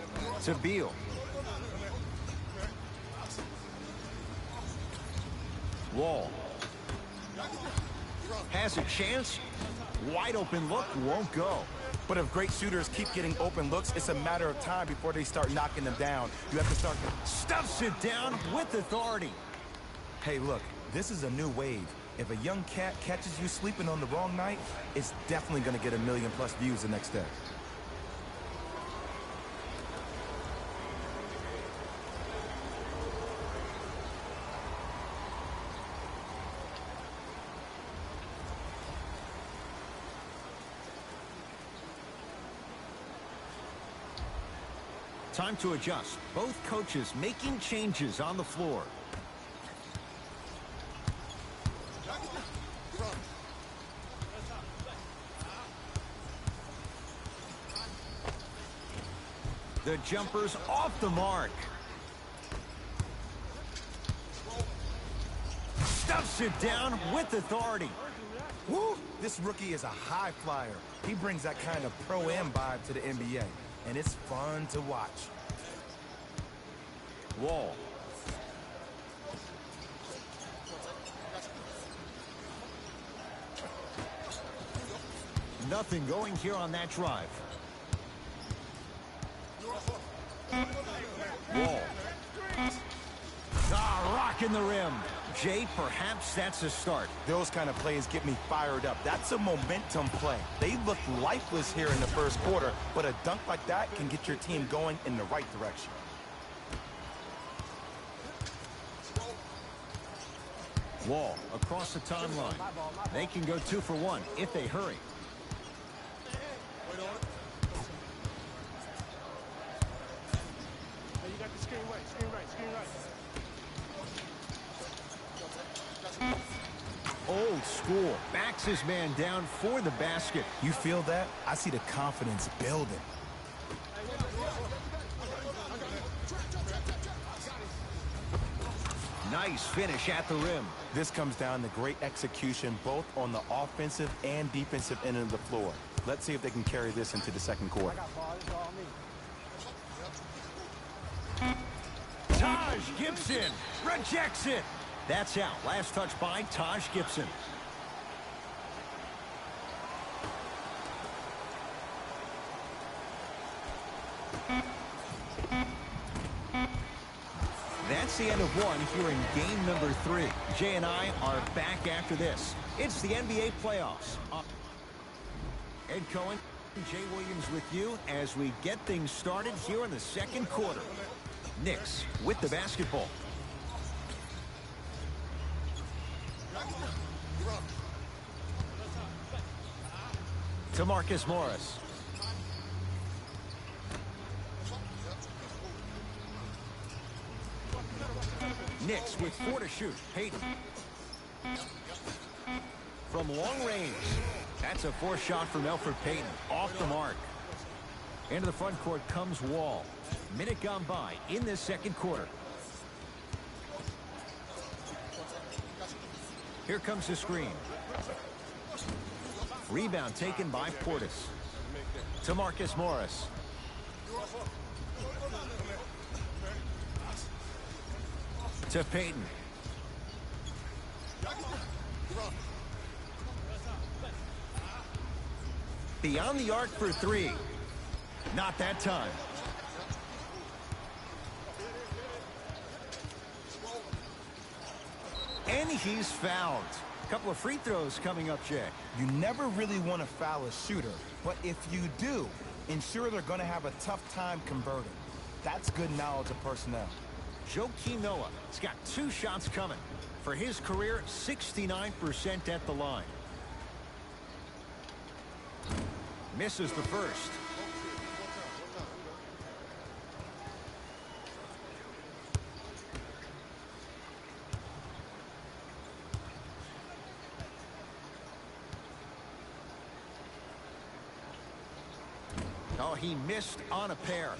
To Beal. Wall. Has a chance. Wide open look, won't go. But if great shooters keep getting open looks, it's a matter of time before they start knocking them down. You have to start... Stuffs it down with authority. Hey, look, this is a new wave. If a young cat catches you sleeping on the wrong night, it's definitely going to get 1 million+ views the next day. Time to adjust. Both coaches making changes on the floor. The jumper's off the mark. Stuffs it down with authority. Woo! This rookie is a high flyer. He brings that kind of pro-am vibe to the NBA, and it's fun to watch. Wall. Nothing going here on that drive. Wall. Rocking the rim. Jay, perhaps that's a start. Those kind of plays get me fired up. That's a momentum play. They look lifeless here in the first quarter, but a dunk like that can get your team going in the right direction. Wall across the timeline. They can go 2 for 1 if they hurry. Old school. Backs his man down for the basket. You feel that? I see the confidence building. Nice finish at the rim. This comes down to great execution both on the offensive and defensive end of the floor. Let's see if they can carry this into the second quarter. Taj Gibson rejects it. That's out. Last touch by Taj Gibson. That's the end of one here in game number 3. Jay and I are back after this. It's the NBA playoffs. Ed Cohen, Jay Williams with you as we get things started here in the second quarter. Knicks with the basketball. To Marcus Morris. Knicks with 4 to shoot. Payton. From long range. That's a 4 shot from Elfrid Payton. Off the mark. Into the front court comes Wall. Minute gone by in this second quarter. Here comes the screen. Rebound taken by Portis. To Marcus Morris. To Payton. Beyond the arc for 3. Not that time. And he's fouled. A couple of free throws coming up, Jay. You never really want to foul a shooter, but if you do, ensure they're going to have a tough time converting. That's good knowledge of personnel. Joakim Noah has got 2 shots coming. For his career, 69% at the line. Misses the first. Oh, he missed on a pair.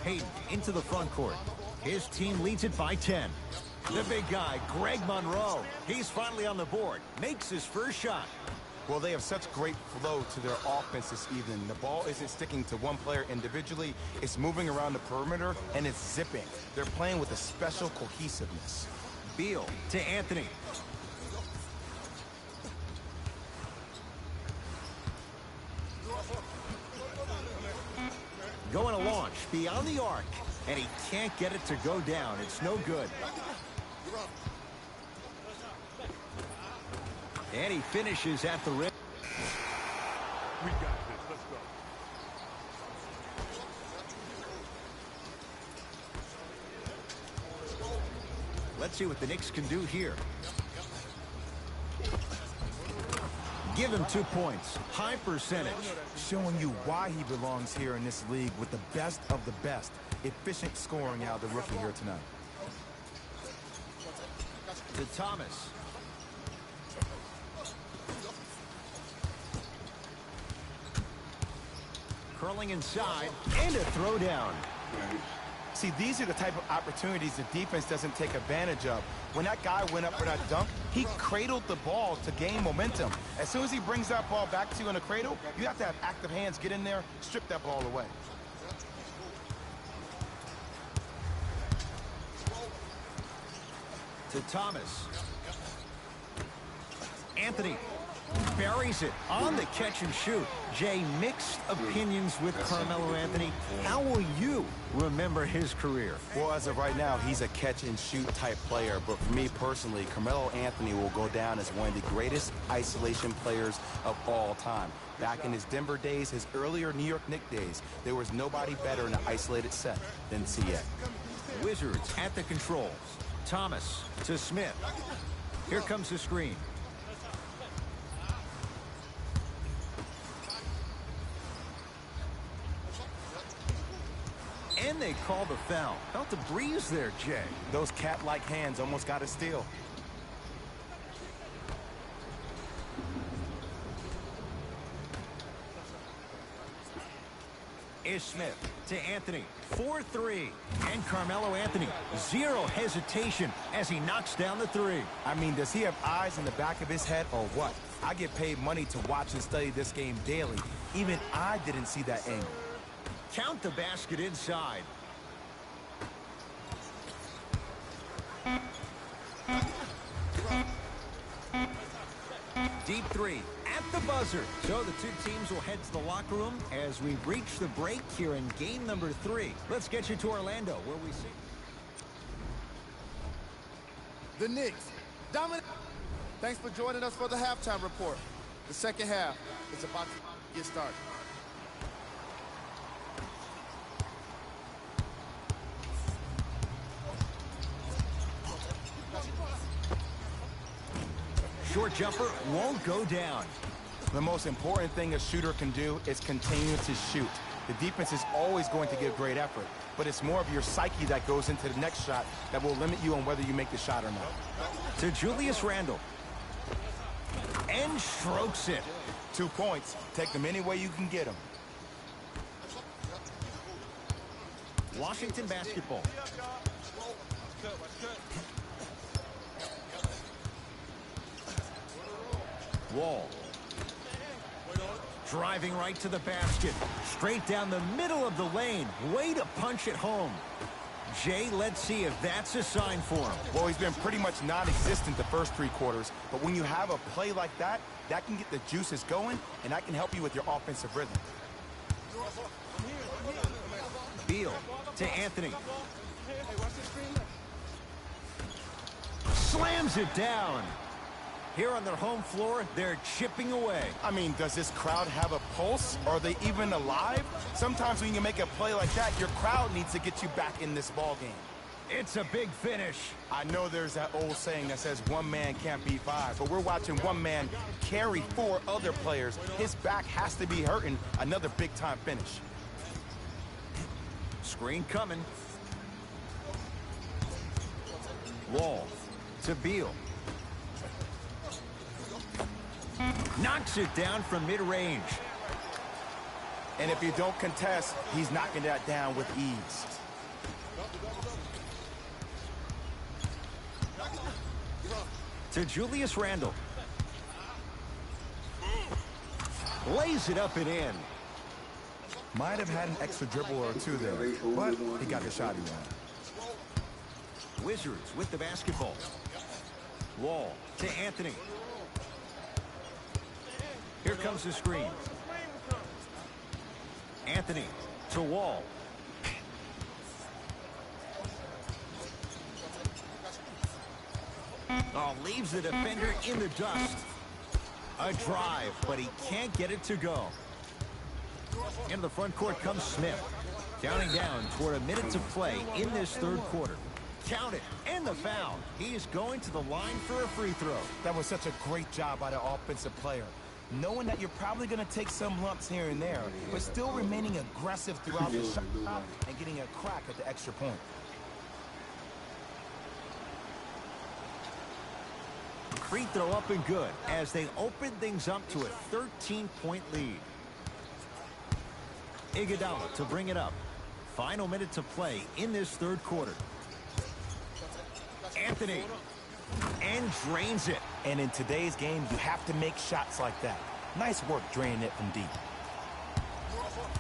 Payton into the front court. His team leads it by 10. The big guy, Greg Monroe. He's finally on the board. Makes his first shot. Well, they have such great flow to their offense this evening. The ball isn't sticking to one player individually. It's moving around the perimeter, and it's zipping. They're playing with a special cohesiveness. Beal to Anthony. Going to launch beyond the arc, and he can't get it to go down. It's no good. And he finishes at the rim. We got this. Let's go. Let's see what the Knicks can do here. Give him 2 points. High percentage. Showing you why he belongs here in this league with the best of the best. Efficient scoring out of the rookie here tonight. To Thomas. Curling inside, and a throwdown. See, these are the type of opportunities the defense doesn't take advantage of. When that guy went up for that dunk, he cradled the ball to gain momentum. As soon as he brings that ball back to you in the cradle, you have to have active hands get in there, strip that ball away. To Thomas. Anthony buries it on the catch and shoot. Jay, mixed opinions with Carmelo Anthony. How will you remember his career? Well, as of right now, he's a catch and shoot type player. But for me personally, Carmelo Anthony will go down as one of the greatest isolation players of all time. Back in his Denver days, his earlier New York Knicks days, there was nobody better in an isolated set than CA. Wizards at the controls. Thomas to Smith. Here comes the screen. And they call the foul. Felt the breeze there, Jay. Those cat-like hands almost got a steal. Ish Smith to Anthony. 4-3. And Carmelo Anthony. Zero hesitation as he knocks down the three. I mean, does he have eyes in the back of his head or what? I get paid money to watch and study this game daily. Even I didn't see that angle. Count the basket inside. Deep three at the buzzer. So the two teams will head to the locker room as we reach the break here in game number 3. Let's get you to Orlando, where we see The Knicks dominate. Thanks for joining us for the halftime report. The second half is about to get started. short jumper won't go down. The most important thing a shooter can do is continue to shoot. The defense is always going to give great effort, but it's more of your psyche that goes into the next shot that will limit you on whether you make the shot or not. To Julius Randle. And strokes it. 2 points. Take them any way you can get them. Washington basketball. Wall. Driving right to the basket. Straight down the middle of the lane. Way to punch it home. Jay, let's see if that's a sign for him. Well, he's been pretty much non-existent the first 3 quarters, but when you have a play like that, that can get the juices going, and that can help you with your offensive rhythm. Beal to Anthony. Slams it down. Here on their home floor, they're chipping away. I mean, does this crowd have a pulse? Are they even alive? Sometimes when you make a play like that, your crowd needs to get you back in this ball game. It's a big finish. I know there's that old saying that says one man can't beat 5, but we're watching one man carry 4 other players. His back has to be hurting. Another big-time finish. Screen coming. Wall to Beal. Knocks it down from mid-range. And if you don't contest, he's knocking that down with ease. to Julius Randle. Lays it up and in. Might have had an extra dribble or two there, but he got the shot he wanted. Wizards with the basketball. Wall to Anthony. Here comes the screen. Anthony to Wall. Oh, leaves the defender in the dust. A drive, but he can't get it to go. Into the front court comes Smith. Counting down toward a minute to play in this third quarter. Count it, and the foul. He is going to the line for a free throw. That was such a great job by the offensive player. Knowing that you're probably going to take some lumps here and there, but still remaining aggressive throughout the shot and getting a crack at the extra point. Free throw up and good as they open things up to a 13-point lead. Iguodala to bring it up. Final minute to play in this third quarter. Anthony. And drains it. And in today's game, you have to make shots like that. Nice work draining it from deep.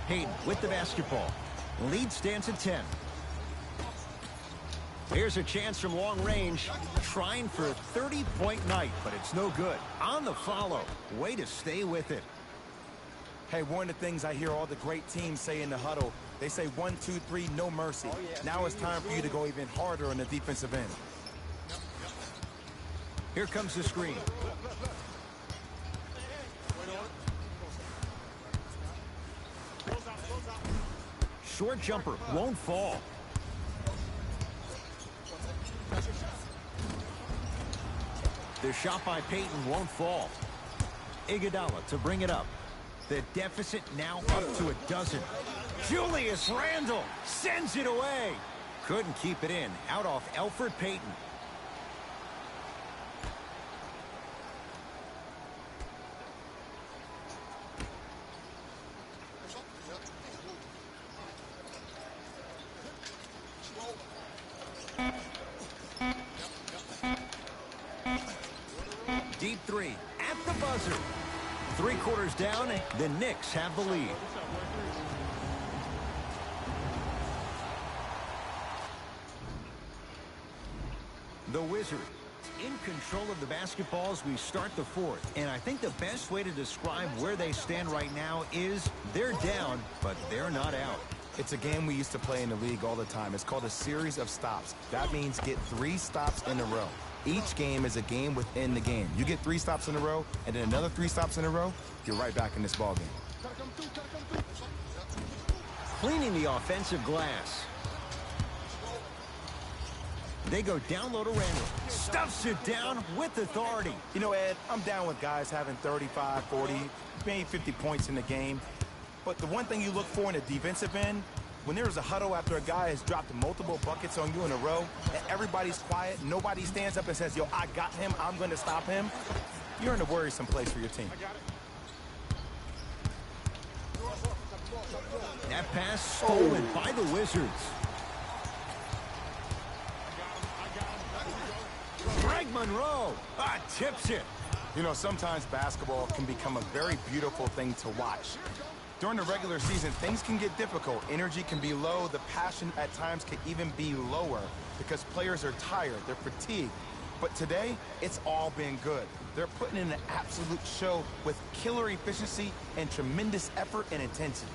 Hayden with the basketball. Lead stands at 10. Here's a chance from long range. Trying for a 30-point night, but it's no good. On the follow. Way to stay with it. Hey, one of the things I hear all the great teams say in the huddle, they say 1, 2, 3, no mercy. Now it's time for you to go even harder on the defensive end. Here comes the screen. Short jumper won't fall. The shot by Payton won't fall. Iguodala to bring it up. The deficit now up to a dozen. Julius Randle sends it away. Couldn't keep it in. Out off Elfrid Payton. Deep three at the buzzer. 3 quarters down, the Knicks have the lead. The Wizards in control of the basketball as we start the fourth. And I think the best way to describe where they stand right now is they're down, but they're not out. It's a game we used to play in the league all the time. It's called a series of stops. That means get 3 stops in a row. Each game is a game within the game. You get 3 stops in a row, and then another 3 stops in a row, you're right back in this ball game. Cleaning the offensive glass. They go down low to Randle. Stuffs it down with authority. You know, Ed, I'm down with guys having 35, 40, maybe 50 points in the game. But the one thing you look for in a defensive end, when there's a huddle after a guy has dropped multiple buckets on you in a row, and everybody's quiet, nobody stands up and says, yo, I got him, I'm going to stop him, you're in a worrisome place for your team. That pass stolen by the Wizards. Greg Monroe tips it. You know, sometimes basketball can become a very beautiful thing to watch. During the regular season, things can get difficult. Energy can be low. The passion at times can even be lower because players are tired. They're fatigued. But today, it's all been good. They're putting in an absolute show with killer efficiency and tremendous effort and intensity.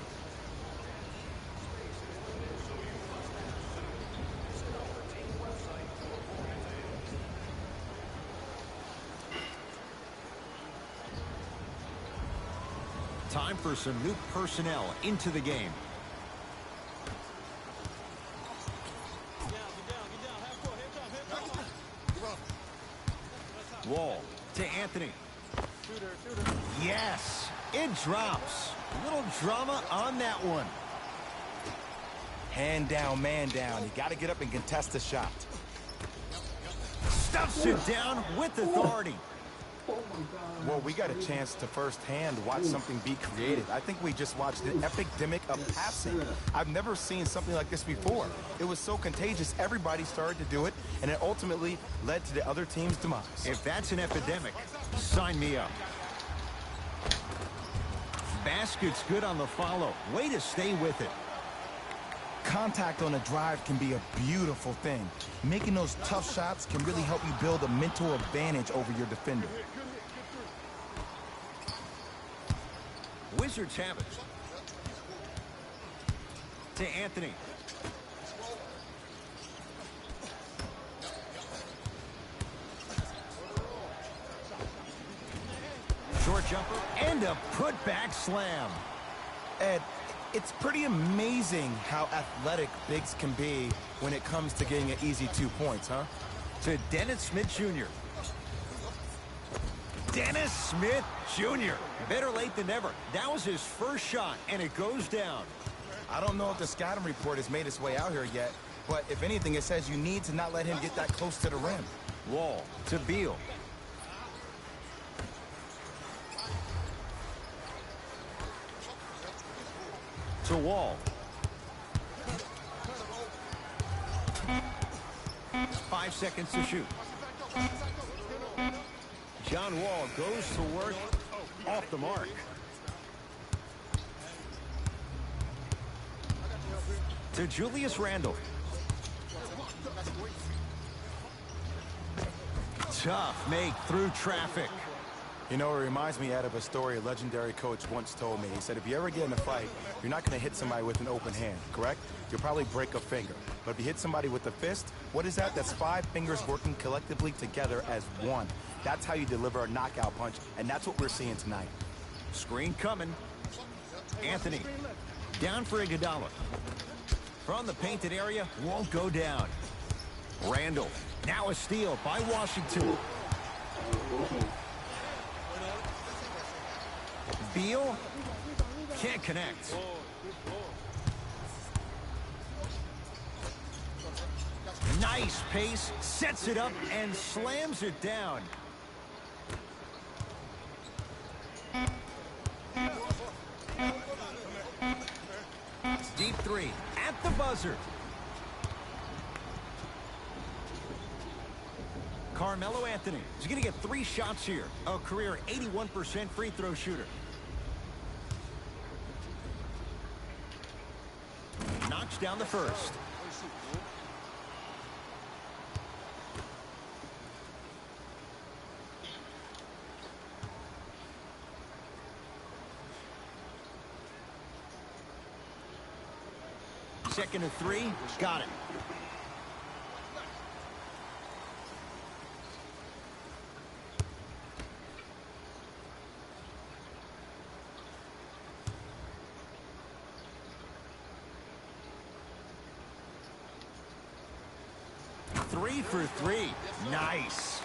Time for some new personnel into the game. Wall to Anthony. Yes, it drops. A little drama on that one. Hand down, man down. You got to get up and contest the shot. Stuffs it down with authority. Well, we got a chance to firsthand watch something be created. I think we just watched an epidemic of passing. I've never seen something like this before. It was so contagious, everybody started to do it, and it ultimately led to the other team's demise. If that's an epidemic, sign me up. Basket's good on the follow. Way to stay with it. Contact on a drive can be a beautiful thing. Making those tough shots can really help you build a mental advantage over your defender. Wizards have it. To Anthony. Short jumper and a putback slam. Ed, it's pretty amazing how athletic bigs can be when it comes to getting an easy 2 points, huh? To Dennis Smith Jr. Dennis Smith Jr. Better late than never. That was his first shot, and it goes down. I don't know if the scouting report has made its way out here yet, but if anything, it says you need to not let him get that close to the rim. Wall to Beal. To Wall. 5 seconds to shoot. John Wall goes to work off the mark. To Julius Randle. Tough make through traffic. You know, it reminds me, Ed, of a story a legendary coach once told me. He said, if you ever get in a fight, you're not going to hit somebody with an open hand, correct? You'll probably break a finger. But if you hit somebody with a fist, what is that? That's 5 fingers working collectively together as one. That's how you deliver a knockout punch, and that's what we're seeing tonight. Screen coming. Anthony. Down for Iguodala. From the painted area, won't go down. Randall. Now a steal by Washington. Beal can't connect. Nice pace, sets it up and slams it down. Deep three at the buzzer. Carmelo Anthony is going to get 3 shots here. A career 81% free throw shooter. Knocks down the first. Second and 3, got it. Three for 3. Nice.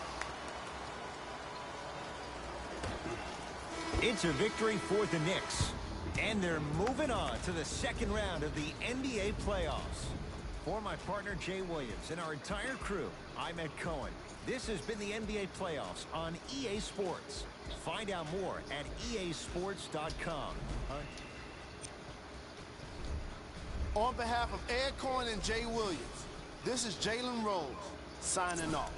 It's a victory for the Knicks. And they're moving on to the second round of the NBA playoffs. For my partner, Jay Williams, and our entire crew, I'm Ed Cohen. This has been the NBA playoffs on EA Sports. Find out more at easports.com. On behalf of Ed Cohen and Jay Williams, this is Jalen Rose signing off.